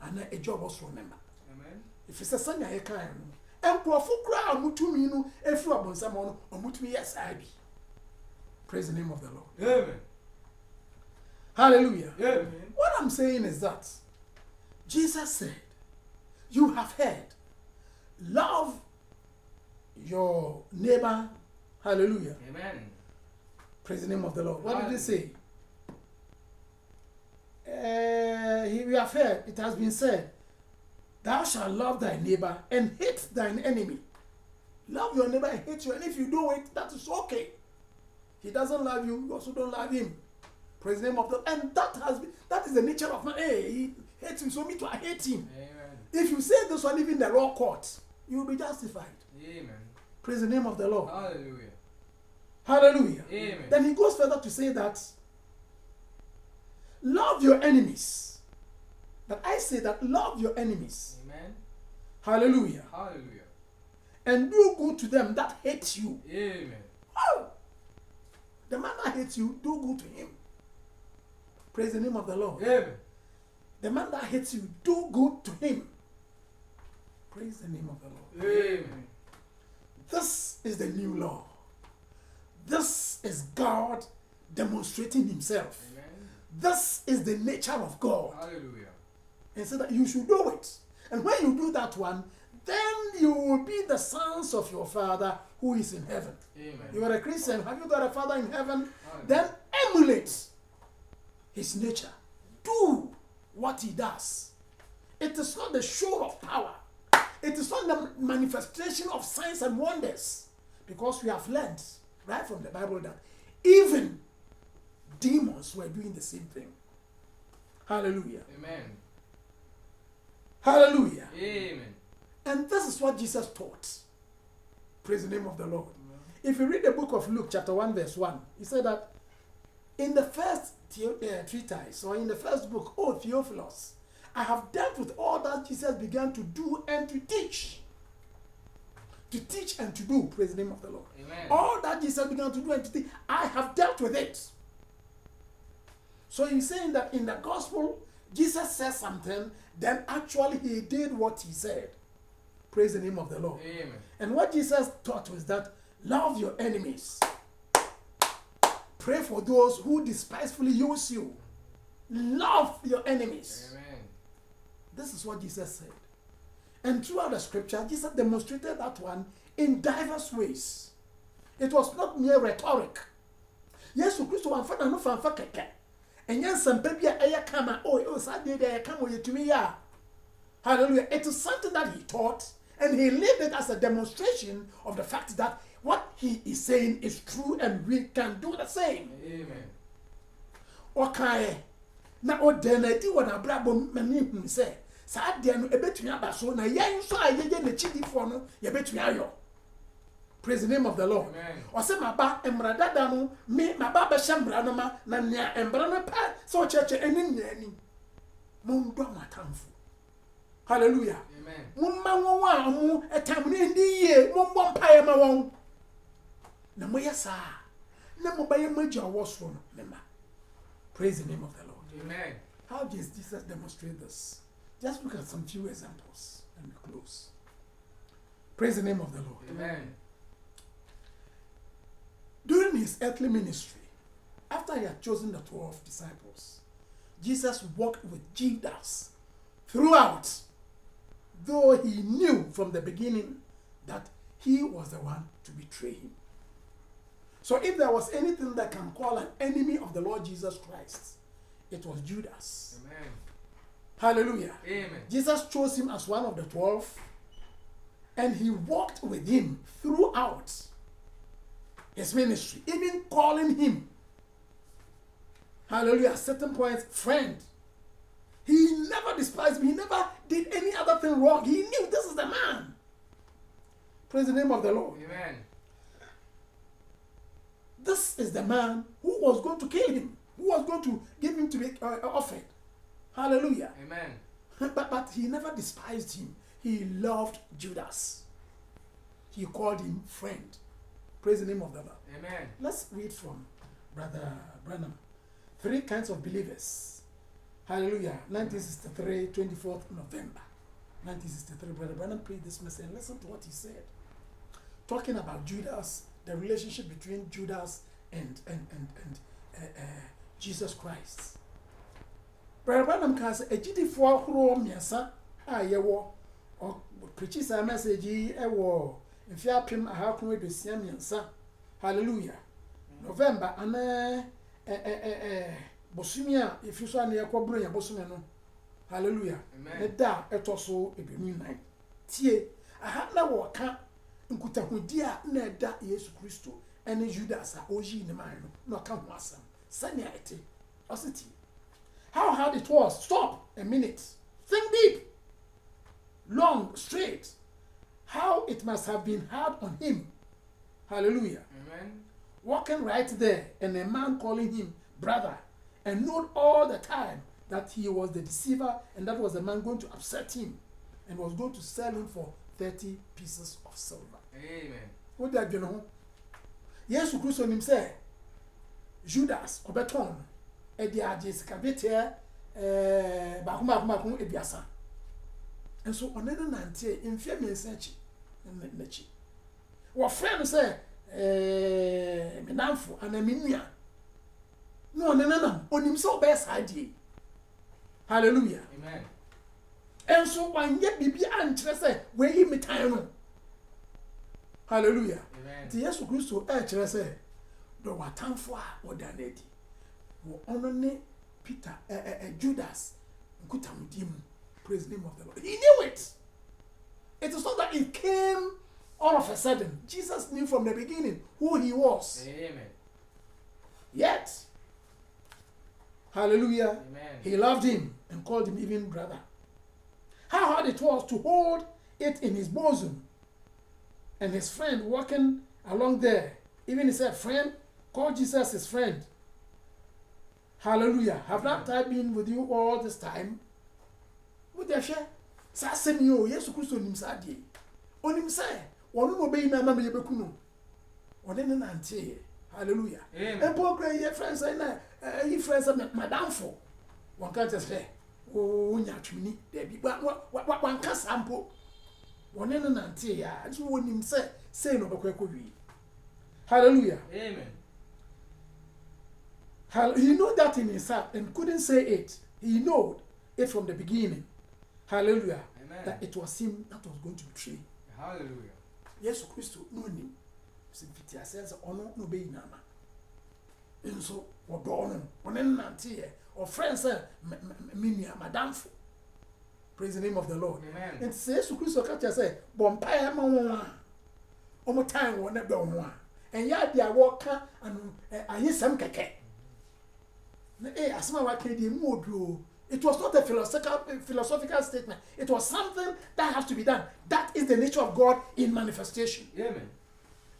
Ana Agya ɔwɔ soro no ma. Amen. If it's a son, I can't. Nkurɔfo kura amutumi no efi abonsam no omutumi yes I be. Praise the name of the Lord. Amen. Hallelujah. Amen. What I'm saying is that Jesus said, you have heard, love your neighbor. Hallelujah. Amen. Praise the name of the Lord. What did he say? We have heard, it has been said, thou shalt love thy neighbor and hate thine enemy. Love your neighbor and hate you, and if you do it, that is okay. He doesn't love you, you also don't love him. Praise the name of the Lord. And that is the nature of man. Hey, he hates him, so me too, I hate him. Amen. If you say this one even in the law court, you will be justified. Amen. Praise the name of the Lord. Hallelujah. Hallelujah. Amen. Then he goes further to say that love your enemies. But I say that love your enemies. Amen. Hallelujah. Hallelujah. And do good to them that hate you. Amen. Oh! The man that hates you, do good to him. Praise the name of the Lord. Amen. The man that hates you, do good to him. Praise the name of the Lord. Amen. This is the new law. This is God demonstrating himself. Amen. This is the nature of God. Hallelujah. And so that you should do it. And when you do that one, then you will be the sons of your Father who is in heaven. Amen. You are a Christian. Have you got a Father in heaven? Hallelujah. Then emulate his nature. Do what he does. It is not the show of power. It is not the manifestation of signs and wonders. Because we have learned right from the Bible that even demons were doing the same thing. Hallelujah. Amen. Hallelujah. Amen. And this is what Jesus taught. Praise the name of the Lord. Amen. If you read the book of Luke, chapter 1, verse 1, he said that in the first treatise, or in the first book, O Theophilus, I have dealt with all that Jesus began to do and to teach. To teach and to do. Praise the name of the Lord. Amen. All that Jesus began to do and to teach, I have dealt with it. So he's saying that in the gospel, Jesus said something, then actually he did what he said. Praise the name of the Lord. Amen. And what Jesus taught was that love your enemies. Pray for those who despisefully use you. Love your enemies. Amen. This is what Jesus said. And throughout the scripture, Jesus demonstrated that one in diverse ways. It was not mere rhetoric. Yes, Christ wan fa na no fa keke. Enya sampa bia eya kama sadie de kama yetumi ya. Hallelujah. It is something that he taught and he lived it as a demonstration of the fact that what he is saying is true and we can do the same. Amen. Okay. Na odena di wona brabo mani hu se saa de no ebetumi abaso na yen so ayeye na chidifo no ye betumi ayo. Praise the name of the Lord. Amen. Ose maba emradada no me maba ba shambra no ma na nya embra no pa so cheche eni nyani. Mundo matamfu. Hallelujah. Amen. Mumma won a mu etam ne ndi ye mumbo mpae ma won. Na moya sa na mo baye magya wo so no mema. Praise the name of the Lord. Amen. How does Jesus demonstrate this? Just look at some few examples and we close. Praise the name of the Lord. Amen. During his earthly ministry, after he had chosen the 12 disciples, Jesus walked with Judas throughout, though he knew from the beginning that he was the one to betray him. So if there was anything that can call an enemy of the Lord Jesus Christ, it was Judas. Amen. Hallelujah. Amen. Jesus chose him as one of the 12, and he walked with him throughout his ministry, even calling him, hallelujah, at certain points, friend. He never despised me. He never did any other thing wrong. He knew this is the man. Praise the name of the Lord. Amen. This is the man who was going to kill him, who was going to give him to be offered. Hallelujah. Amen. But he never despised him. He loved Judas. He called him friend. Praise the name of the Lord. Amen. Let's read from Brother Branham. 3 kinds of believers. Hallelujah. 1963, 24th November. 1963, Brother Branham prayed this message. Listen to what he said. Talking about Judas, the relationship between Judas and Jesus Christ. Brother Branham can say, a GD4 Huro Miasa, yewo, or preaches a message, ewo, in Fiapim, a how can we do Siamiansa? Hallelujah. November, and Bosumia, if you saw near Cobra, Bosumano. Hallelujah. Amen. Da etoso ebenu nine. Tie, aha na wo ka nkutahudi na da Yesu Kristo ene Judas a oji ne man no ka ho asam. Sanya ete. Ositi. How hard it was. Stop a minute. Think deep. Long, straight. How it must have been hard on him. Hallelujah. Amen. Walking right there and a man calling him brother and known all the time that he was the deceiver and that was the man going to upset him and was going to sell him for 30 pieces of silver. Amen. What did you know? Yes, Christ on him say, Judas, Obeton, Ediadis, Cabete, Bakumakum, Ediasa. And so on another nante, in fear me search and Nechi. What friend say, Menamfo, and a minia. No, on himself best idea. Hallelujah. Amen. And so when yet be say where he me time. Hallelujah. Amen. The Yesu Christo say do watan for or danedi. Wo onone Peter Judas nkutamdim. Praise the name of the Lord. He knew it. It is not that it came all of a sudden. Jesus knew from the beginning who he was. Amen. Yet, hallelujah, Amen. he loved him and called him even brother. How hard it was to hold it in his bosom. And his friend walking along there, even he said, friend, call Jesus his friend. Hallelujah. Have not I been with you all this time? With their share? Sasemio, yes, Christo Nimsadi. On him say, one no obey na mamma Yabekuno. Or then an auntie. Hallelujah. Amen. And poor gray friends, I friends of Madame for one can't say, oh, Yachmini, there be what one can sample. One in an auntie, and so when him say no, hallelujah. Amen. He knew that in his heart and couldn't say it. He knew it from the beginning. Hallelujah. Amen. That it was him that was going to betray. Hallelujah. Yes, Christo, no name. Simpitia says, honor no be nama. And so, or Donum, or Nantie, or friends, Minia, Madame. Praise the name of the Lord. Amen. And says to Christo, catch say, Bompire Mama. Omo time won't have done one. And yet, they walker and I hear some keke. As my it was not a philosophical statement. It was something that has to be done. That is the nature of God in manifestation. Amen.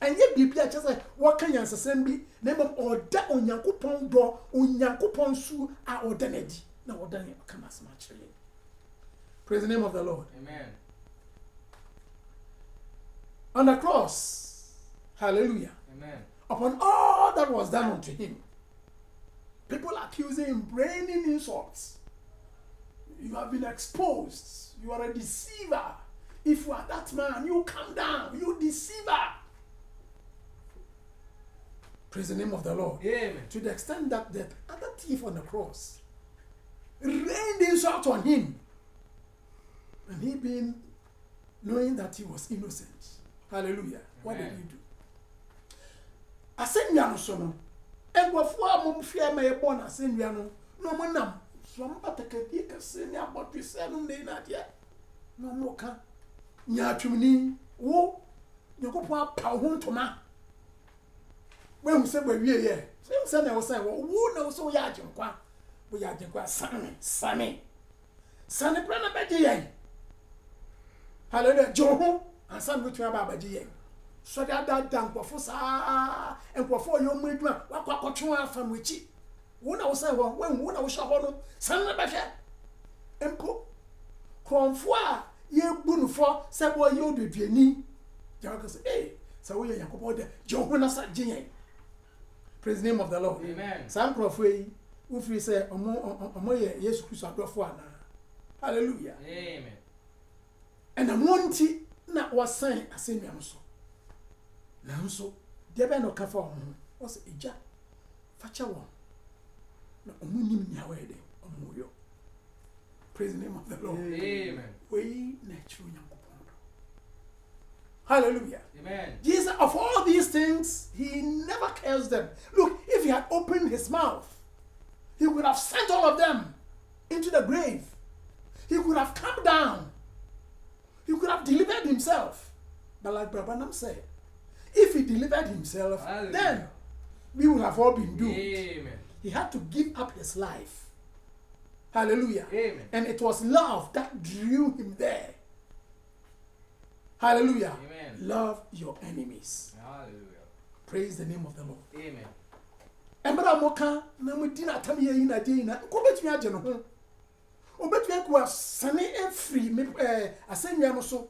And yet, Biblia just like what can you assembly name of order on Yankupon door, on Yankupon su are ordained. Now, ordained come as much. Praise the name of the Lord. Amen. On the cross, hallelujah. Amen. Upon all that was done unto him, people accusing him, raining insults. You have been exposed. You are a deceiver. If you are that man, you come down. You deceiver. Praise the name of the Lord. Amen. To the extent that the other thief on the cross rained insult on him. And he being knowing that he was innocent. Hallelujah. Amen. What did he do? I said, Yanusono. And before mum fear my born, I said, Yanu, no manam. Some patakadi can say about this seven day not yet. No more can. Yachumini, wo, you go for a pound to ma. When we said, we're here, same son, I was saying, well, who knows so yajin qua? We yajin qua, Sammy. Sonny Brenner Betty. Hallelujah, Joe, and son which were about G. So that down for sa and for your midwife, what you are from which when I was saying, when I was shot, son of a and put Cronfoy, ye boon for, said, well, you did your knee. Jarvis, eh, so we are about the Johanna G. Praise the name of the Lord. Amen. Some prophet, if we say, yes, Christ, hallelujah. Amen. And a monty na was saying, I say, Namso. Namso, dear Ben or Cafa was a ja. Facha one. No, Omunim Yawede, Omuyo. Praise the name of the Lord. Amen. We natural young. Hallelujah. Amen. Jesus, of all these things, he never cares them. Look, if he had opened his mouth, he would have sent all of them into the grave. He could have come down. He could have delivered himself. But like Brabhanam said, if he delivered himself, Hallelujah. then we would have all been doomed. Amen. He had to give up his life. Hallelujah. Amen. And it was love that drew him there. Hallelujah. Amen. Love your enemies. Hallelujah. Praise the name of the Lord. Amen. Embra moka na mudina tam ye na de na ko betumi age no ho. Obetumi ko asane efri me asanwa no so.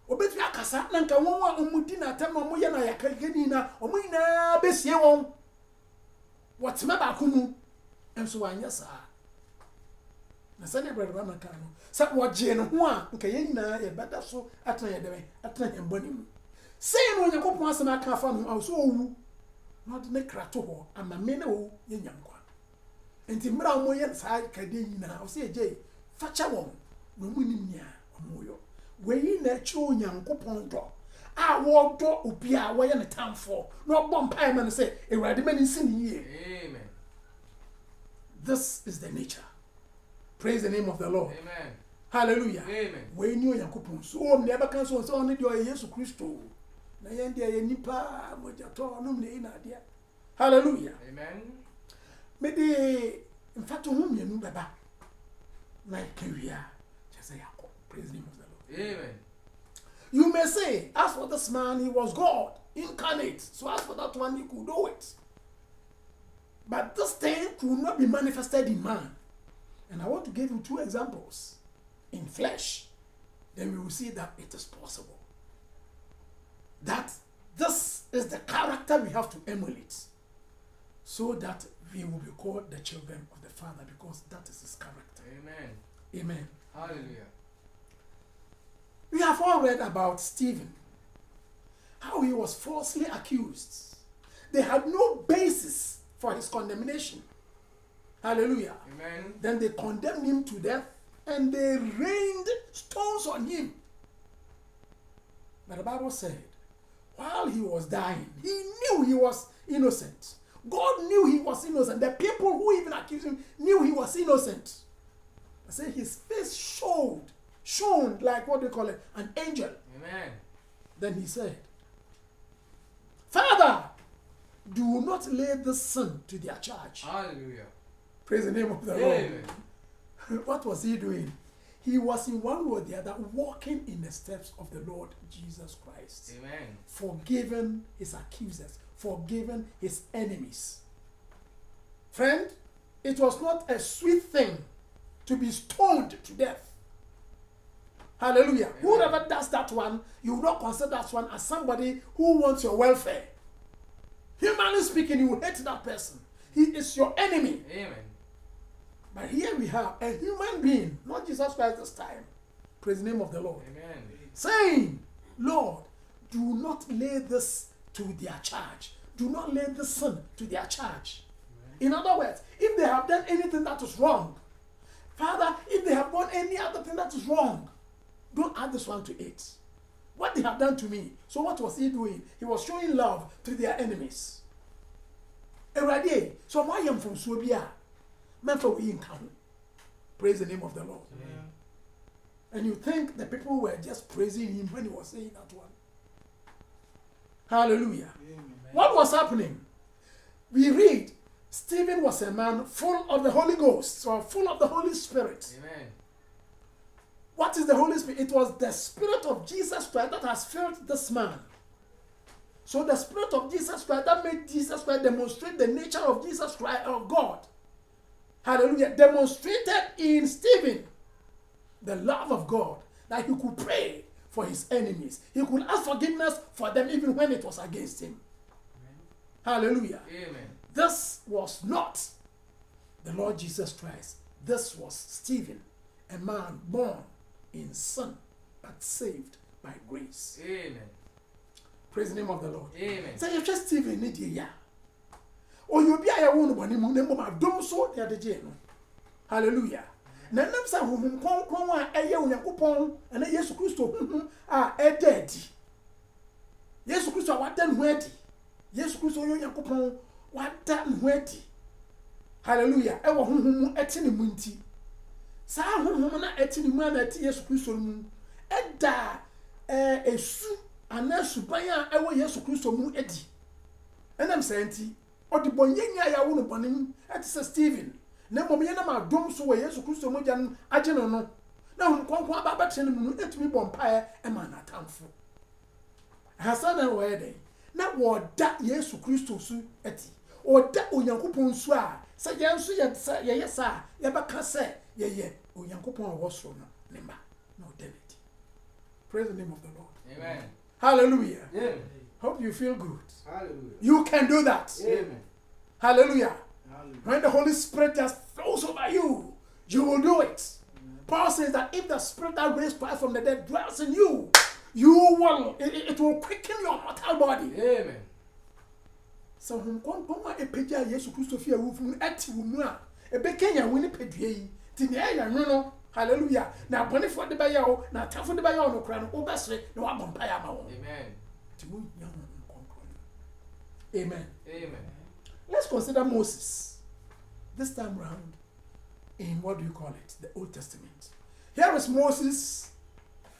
Obetumi akasa na nka won a omudina tam mo ye na yakagani na omo ina besie won. Wotema ba ko mu enso wanya sa. Na sane brother man kan no. Sa woje no ho a nka ye nyina ye beda so atena ye deme atena ye mboni mu. Say no nyakopon asema aka fa no so owu. Na de ne krato ho amame na wo ye nyankwa. Enti mra mo ye sa kade nyina o se eje facha won no mu nim nia omoyo. We yi na cho nyankopon do. A wo do obi a wo ye ne tamfo. Na obbo mpai ma no say ewrade mani nsin ye. Amen. This is the nature. Praise the name of the Lord. Amen. Hallelujah. Amen. We knew Yakupon. So never never can so only do Jesus Christo. Na yende ye nipa moja to no me na dia. Hallelujah. Amen. Me de in fact who me nu baba. Na kewia. Just say Yakop. Praise the name of the Lord. Amen. You may say, as for this man, he was God incarnate. So as for that one, he could do it. But this thing could not be manifested in man. And I want to give you two examples in flesh. Then we will see that it is possible. That this is the character we have to emulate so that we will be called the children of the Father because that is his character. Amen. Amen. Hallelujah. We have all read about Stephen, how he was falsely accused. They had no basis for his condemnation. Hallelujah. Amen. Then they condemned him to death and they rained stones on him. But the Bible said, while he was dying, he knew he was innocent. God knew he was innocent. The people who even accused him knew he was innocent. I say his face shone like what they call it, an angel. Amen. Then he said, Father, do not lay this sin to their charge. Hallelujah. Praise the name of the Amen. Lord. What was he doing? He was in one way or the other walking in the steps of the Lord Jesus Christ. Amen. Forgiven his accusers, forgiven his enemies. Friend, it was not a sweet thing to be stoned to death. Hallelujah. Amen. Whoever does that one, you will not consider that one as somebody who wants your welfare. Humanly speaking, you will hate that person. He is your enemy. Amen. But here we have a human being, not Jesus Christ this time. Praise the name of the Lord. Amen. Saying, Lord, do not lay this to their charge. Do not lay this sin to their charge. In other words, if they have done anything that is wrong, Father, if they have done any other thing that is wrong, don't add this one to it. What they have done to me. So what was he doing? He was showing love to their enemies. Erade, so why am from Swabia? Man for we in town. Praise the name of the Lord. Amen. And you think the people were just praising him when he was saying that one. Hallelujah. Amen. What was happening? We read, Stephen was a man full of the Holy Ghost, or full of the Holy Spirit. Amen. What is the Holy Spirit? It was the Spirit of Jesus Christ that has filled this man. So the Spirit of Jesus Christ that made Jesus Christ demonstrate the nature of Jesus Christ, of God. Hallelujah. Demonstrated in Stephen the love of God, that he could pray for his enemies. He could ask forgiveness for them even when it was against him. Hallelujah. Amen. This was not the Lord Jesus Christ. This was Stephen, a man born in sin but saved by grace. Amen. Praise the name of the Lord. Amen. So you just Stephen need ya. Or you'll be a woman when you move don't so the other day. Hallelujah. Na nam sa honhom kronkron a eye Onyankopɔn ana Yesu Kristo a ededi. Yesu Kristo wada no adi. Yesu Kristo Onyankopɔn wada no adi. Hallelujah. Ewo honhom eti ne mu nti. Sa honhom na eti ne mu na eti Yesu Kristo mu. Eda esu ana suban a ewo Yesu Kristo mu edi. Enam sa nti odibonyenya ya wo no bonim eti se Stephen. Na mmom ye na ma dom so we Yesu Kristo mo gya no agye no no na hom konkon aba ba tene mu no etumi bɔ mpae e ma na tamfo Hasan na wo yede na wo da Yesu Kristo su eti o da Onyankopɔn su a se ye nso ye ye sa ye ba ka se ye Onyankopɔn wo so no ne ma na o da it. Praise the name of the Lord. Amen. Hallelujah. Amen. Hope you feel good. Hallelujah. You can do that. Amen. Hallelujah. Hallelujah. When the Holy Spirit just flows over you, you will do it. Paul says that if the Spirit that raised Christ from the dead dwells in you, it will quicken your mortal body. Amen. So when epeja Yesu Kristo fi awu fun ati wo mu a ebekenya woni pedue yi ti ne ya nwono hallelujah na bone fo de ba ya o na tafo de ba ya o no kra no wo besre na wa bompa ya ma wo. Amen. Ti wo nya wo. Amen. Amen. Let's consider Moses this time round in what do you call it? The Old Testament. Here is Moses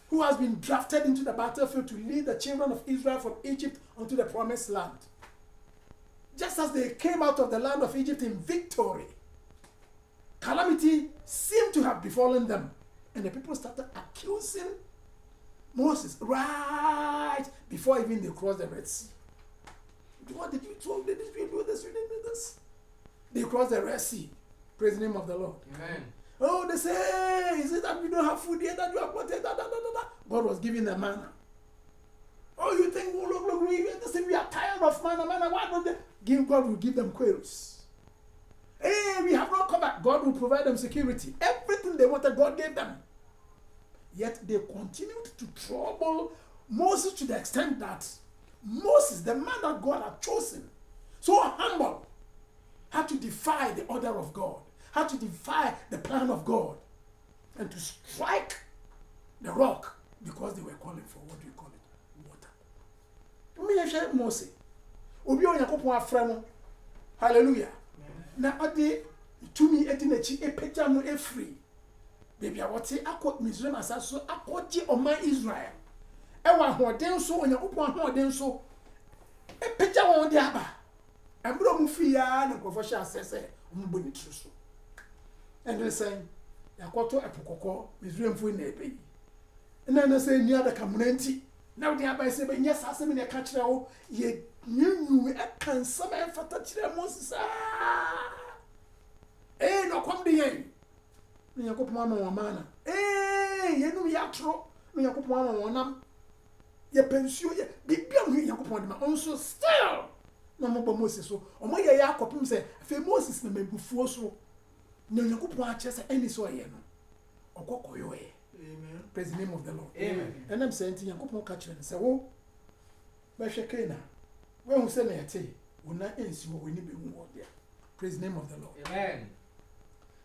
who has been drafted into the battlefield to lead the children of Israel from Egypt onto the promised land. Just as they came out of the land of Egypt in victory, calamity seemed to have befallen them. And the people started accusing Moses right before even they crossed the Red Sea. What did you do? Did you do this? You didn't do this. They crossed the Red Sea. Praise the name of the Lord. Amen. Oh, they say, hey, is it that we don't have food here, that you have wanted, God was giving them manna. Oh, you think, oh, look, we are tired of manna, why don't they give? God will give them quails. Hey, we have not come back. God will provide them security. Everything they wanted, God gave them. Yet they continued to trouble Moses to the extent that Moses, the man that God had chosen, so humble, had to defy the order of God, had to defy the plan of God, and to strike the rock because they were calling for, what do you call it? Water. Me share Moses. Obi Onyankopɔn afra no. Hallelujah. Na ade tumi edi na chi epeja no efri. Baby a wote akọ Misraim asaso akọje oman Israel. Ewa ahoden so Onyankopɔn ahoden so epeja won de aba. Ebro mu fi ya na nkofo hye asese ombo ni tru so. And they say yakoto epokoko Misraim fu na ebe yi. Na na say ni ada kamunanti. Na wo de aba se be nya sase me na ka kire wo ye nyu ekan sama enfata kire Moses no kom de yen. Na Yakopɔn ama wo mana. Yenu ya tro. Na Yakopɔn ama wo nam. Ye pensuo ye bibia mu Yakopɔn de ma onso still. Na mo ba Moses so. Omo ye ya akopim se afi Moses na mebufuo so. Na Yakopɔn a kyese eni so ye no. Okokoyo ye. Amen. Praise the name of the Lord. Amen. And I'm saying to Yakopɔn ka kyerɛ se wo ba hwɛ Kana. We hu se na yete. Wona ensi wo ni be hu wo dia. Praise the name of the Lord. Amen.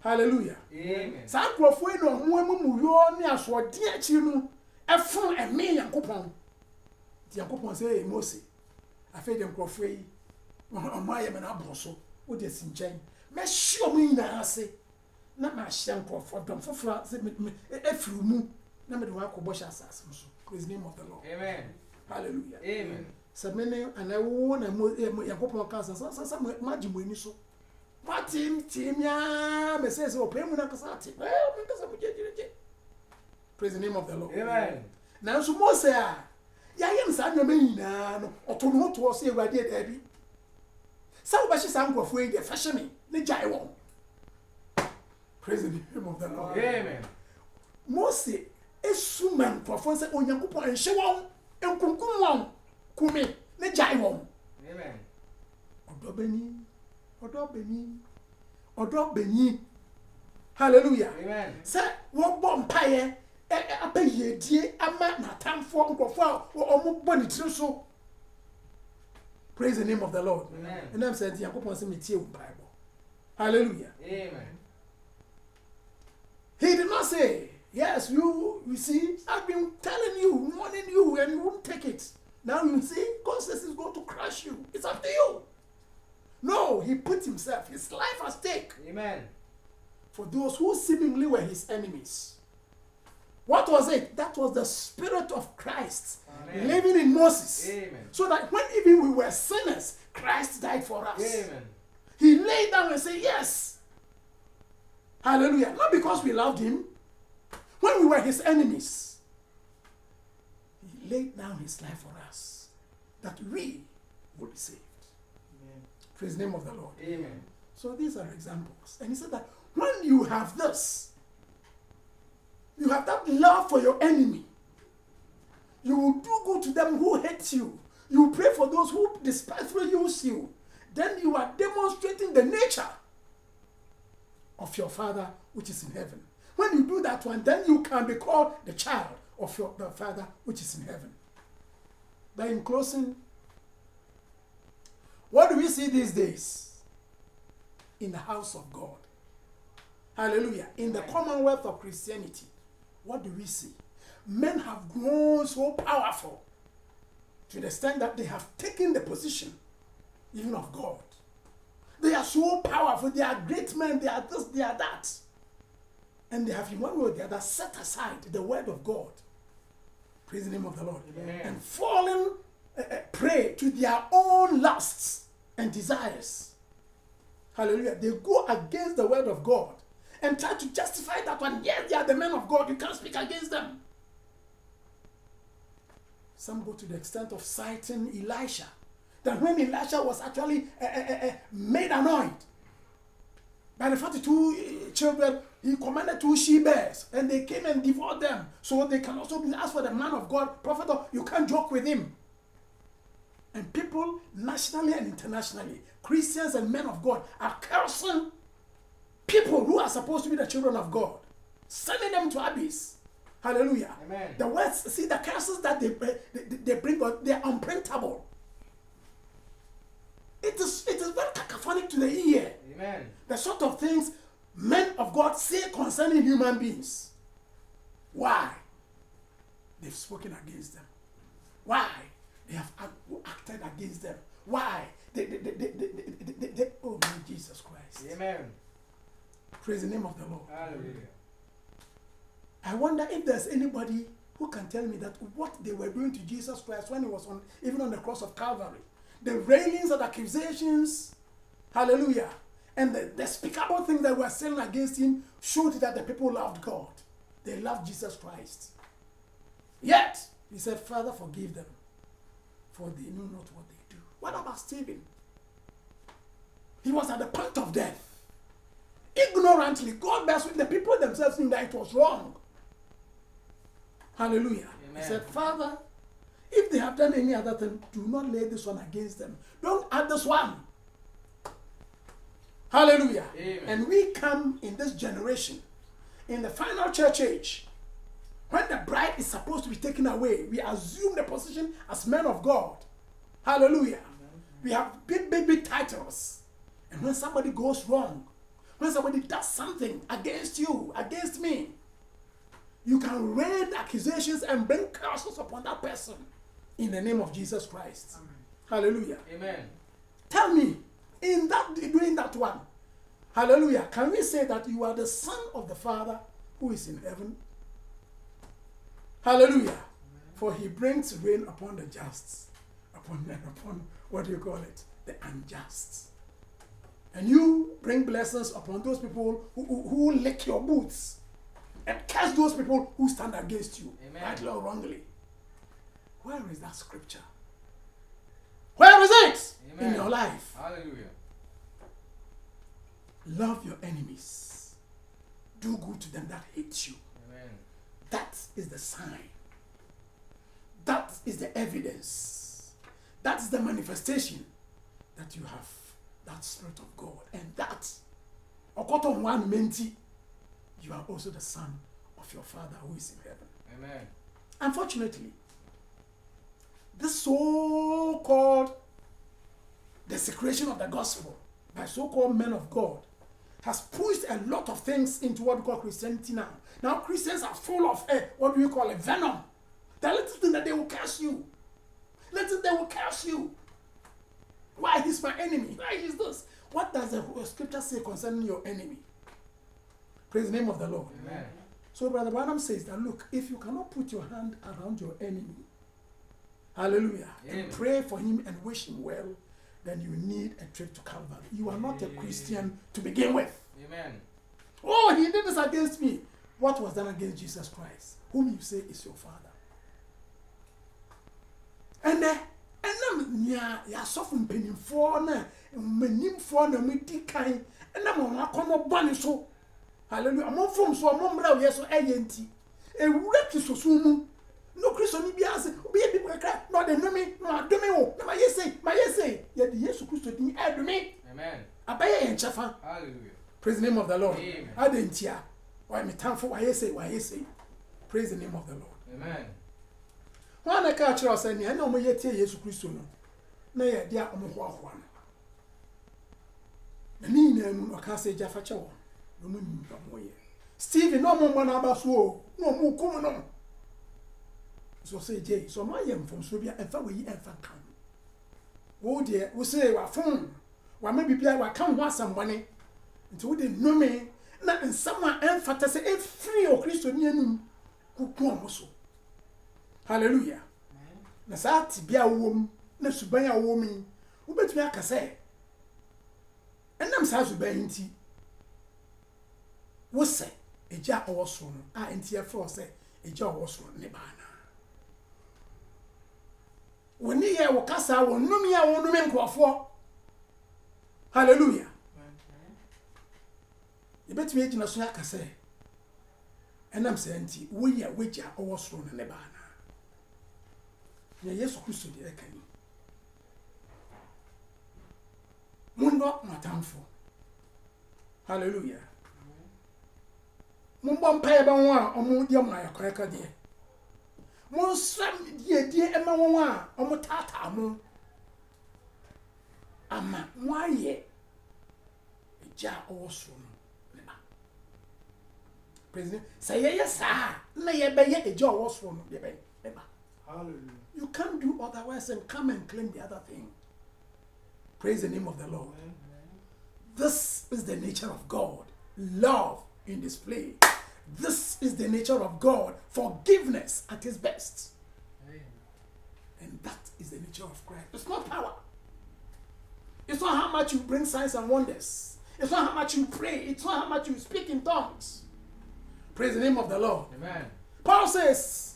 Hallelujah. Amen. Sa nkrofo eno ho amu yo ne asode akiri no efun eme Yakopɔn. Yakopɔn say Moses afi de nkrofo yi omo aye me na abro so wo de si nkyɛn me hye omo nyina ase na ma hye nkrofo dom fofora se efiri mu na me de wa akɔbɔ hye asase so. Praise the name of the Lord. Amen. Hallelujah. Amen. Sabene anawo na Yakopɔn ka sa magimo ni so. Praise the name of the Lord. Amen. Now, so Moses, ya yam sa na nyina no otono to so Ewurade da bi. Sa wo ba hye sam krofo yi de fashion me ne jai won. Praise the name of the Lord. Amen. Moses esu man krofo se Onyankopɔn enhye won enkunkum won kumi ne jai won. Amen. Odo beni. Hallelujah. Amen. Say wo bom paye apa yedie ama natamfo nkrofo a omo boni tiri so. Praise the name of the Lord. Amen. And I'm saying Yakobon say metie Bible. Hallelujah. Amen. He did not say, yes, you see, I've been telling you, warning you, and you won't take it. Now you see, God says he's going to crush you. It's up to you. No, he put himself, his life at stake. Amen. For those who seemingly were his enemies. What was it? That was the Spirit of Christ Amen. living in Moses. Amen. So that when even we were sinners, Christ died for us. Amen. He laid down and said, yes. Hallelujah. Not because we loved him. When we were his enemies, he laid down his life for us that we would be saved. Amen. Praise the name of the Lord. Amen. So these are examples. And he said that when you have this, you have that love for your enemy. You will do good to them who hate you. You pray for those who despitefully use you. Then you are demonstrating the nature of your Father which is in heaven. When you do that one, then you can be called the child of the Father which is in heaven. But in closing, what do we see these days? In the house of God. Hallelujah. In the commonwealth of Christianity, what do we see? Men have grown so powerful to the extent that they have taken the position even of God. They are so powerful. They are great men. They are this, they are that. And they have in one way or the other set aside the word of God. Praise the name of the Lord. Amen. And fallen prey to their own lusts and desires. Hallelujah. They go against the word of God and try to justify that one. Yes, they are the men of God. You can't speak against them. Some go to the extent of citing Elisha. That when Elisha was actually made annoyed by the 42 children, he commanded 2 she-bears, and they came and devoured them. So they can also be asked for the man of God, prophet, you can't joke with him. And people, nationally and internationally, Christians and men of God, are cursing people who are supposed to be the children of God, sending them to abyss. Hallelujah. Amen. The words, see, the curses that they bring, they are unprintable. It is very cacophonic to the ear. Amen. The sort of things men of God say concerning human beings. Why? They've spoken against them. Why? They have acted against them. Why? Oh, my Jesus Christ. Amen. Praise the name of the Lord. Hallelujah. I wonder if there's anybody who can tell me that what they were doing to Jesus Christ when he was even on the cross of Calvary, the railings and accusations, hallelujah, and the despicable things that were saying against him showed that the people loved God. They loved Jesus Christ. Yet, he said, Father, forgive them, for they know not what they do. What about Stephen? He was at the point of death. Ignorantly, God bears with the people themselves knew that it was wrong. Hallelujah. Amen. He said, Father, if they have done any other thing, do not lay this one against them. Don't add this one. Hallelujah. Amen. And we come in this generation, in the final church age, when the bride is supposed to be taken away, we assume the position as men of God. Hallelujah. Amen. We have big titles. And when somebody goes wrong, when somebody does something against you, against me, you can rain accusations and bring curses upon that person in the name of Jesus Christ. Amen. Hallelujah. Amen. Tell me, doing that one, hallelujah, can we say that you are the son of the Father who is in heaven? Hallelujah. Amen. For he brings rain upon the just, upon what do you call it? The unjust. And you bring blessings upon those people who lick your boots, and curse those people who stand against you, Amen. rightly or wrongly. Where is that scripture? Where is it? Amen. In your life? Hallelujah. Love your enemies. Do good to them that hate you. Amen. That is the sign. That is the evidence. That is the manifestation that you have that Spirit of God. And that, according to one menti, you are also the son of your Father who is in heaven. Amen. Unfortunately, this so-called desecration of the gospel by so-called men of God has pushed a lot of things into what we call Christianity now. Now Christians are full of what do we call a venom. The little thing that they will curse you. Little they will curse you. Why he's my enemy? Why is this? What does the scripture say concerning your enemy? Praise the name of the Lord. Amen. So Brother Branham says that, look, if you cannot put your hand around your enemy, hallelujah, Amen. and pray for him and wish him well, then you need a trip to Calvary. You are not a Christian to begin with. Amen. Oh, he did this against me. What was done against Jesus Christ, whom you say is your Father? And ya soften penny for na menim for na medi kan na mo akono bane so. Hallelujah. Amon from so amon bra we so ayenti. Ewura kisoso mu. No Christian ni bia se obi e bi kakra no de nomi no adome wo. Na ma yesi. Ya di Yesu Christo din adome. Amen. Abaye en chefa. Hallelujah. Praise the name of the Lord. Amen. Adentia. Why me time for why yesi. Praise the name of the Lord. Amen. When I catch us and I know me yet Yesu Christo no. Na ye dia omohoahoa no. Na ni na mu aka se jafa che wo. No mu ndamo ye. Stephen no mo na aba so o. No mu kum no. So say Jay, so my yam from so bia emfa we yi emfa kan. Wo de wo say wa fon. Wa ma bibia wa kan ho asambone. Nti wo de no me na nsam a emfa ta se free o Christo ni anum. Kuku omo so. Hallelujah. Na sa tibia wom na suban a wo mi wo betumi aka se enam sa suban nti wo se eja owo so no a nti e fro se eja owo so ne ba na woni ye wo kasa wo numi a wo numi nkofo. Hallelujah. E betumi ejina so aka se enam sa nti wo ye weja owo so ne ba na ya Yesu Kristo de ekani mundo matamfo. Hallelujah. Mumbo mpaye ba won a omo die mo ayakoreka de mo sam die ema won a omo tata mo ama mo aye eja owoso no ne ba. President say yes sir na ye be ye eja owoso no ye be ne ba. Hallelujah. You can't do otherwise and come and claim the other thing. Praise the name of the Lord. Amen. This is the nature of God. Love in display. This is the nature of God. Forgiveness at his best. Amen. And that is the nature of Christ. It's not power. It's not how much you bring signs and wonders. It's not how much you pray. It's not how much you speak in tongues. Praise the name of the Lord. Amen. Paul says,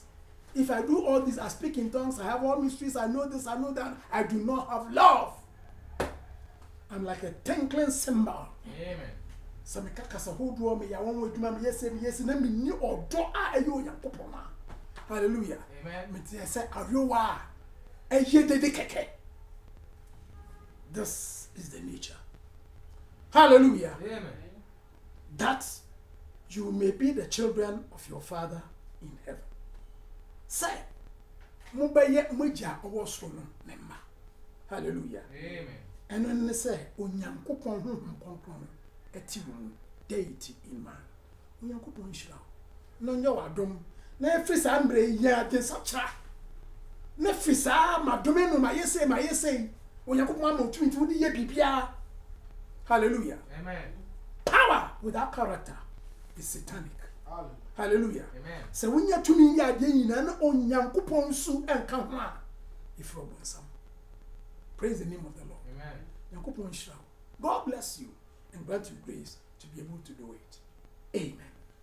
if I do all this, I speak in tongues, I have all mysteries, I know this, I know that, I do not have love. I'm like a tinkling cymbal. Amen. Some kasa who draw me, I won't do my yes, and me new or draw you Yakopona. Hallelujah. Amen. I say, Arioa, and ye de keke. This is the nature. Hallelujah. Amen. That you may be the children of your Father in heaven. Say, Mubaye Muja Owosono Nemba. Hallelujah. Amen. And when they say, Unyankupon Concron, a tivum, deity in man. Unyankupon shroud. No, no, I don't. Nefis ambre ya de sacha. Nefisa, my domain, my essay. Unyankupon motu into the Bibia. Hallelujah. Amen. Power without character is satanic. Hallelujah. Hallelujah. Amen. So when you're to me, you're on Yankupon su and come on. If you're some. Praise the name of the Lord. Amen. Yankupon shall. God bless you and grant you grace to be able to do it. Amen.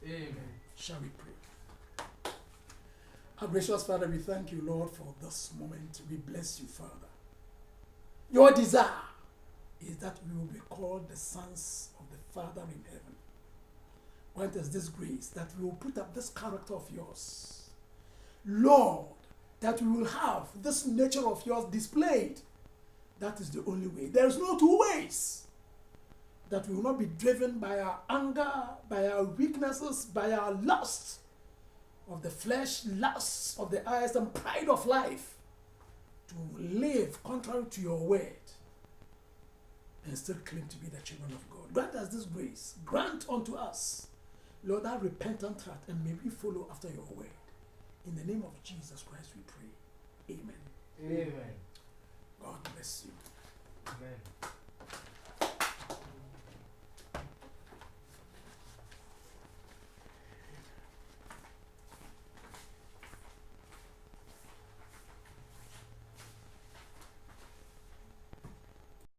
Amen. Shall we pray? Our gracious Father, we thank you, Lord, for this moment. We bless you, Father. Your desire is that we will be called the sons of the Father in heaven. Grant us this grace that we will put up this character of yours. Lord, that we will have this nature of yours displayed. That is the only way. There is no two ways. That we will not be driven by our anger, by our weaknesses, by our lust, of the flesh, lusts of the eyes, and pride of life, to live contrary to your word and still claim to be the children of God. Grant us this grace. Grant unto us, Lord, that repentant heart, and may we follow after your word. In the name of Jesus Christ we pray. Amen. Amen. God bless you. Amen.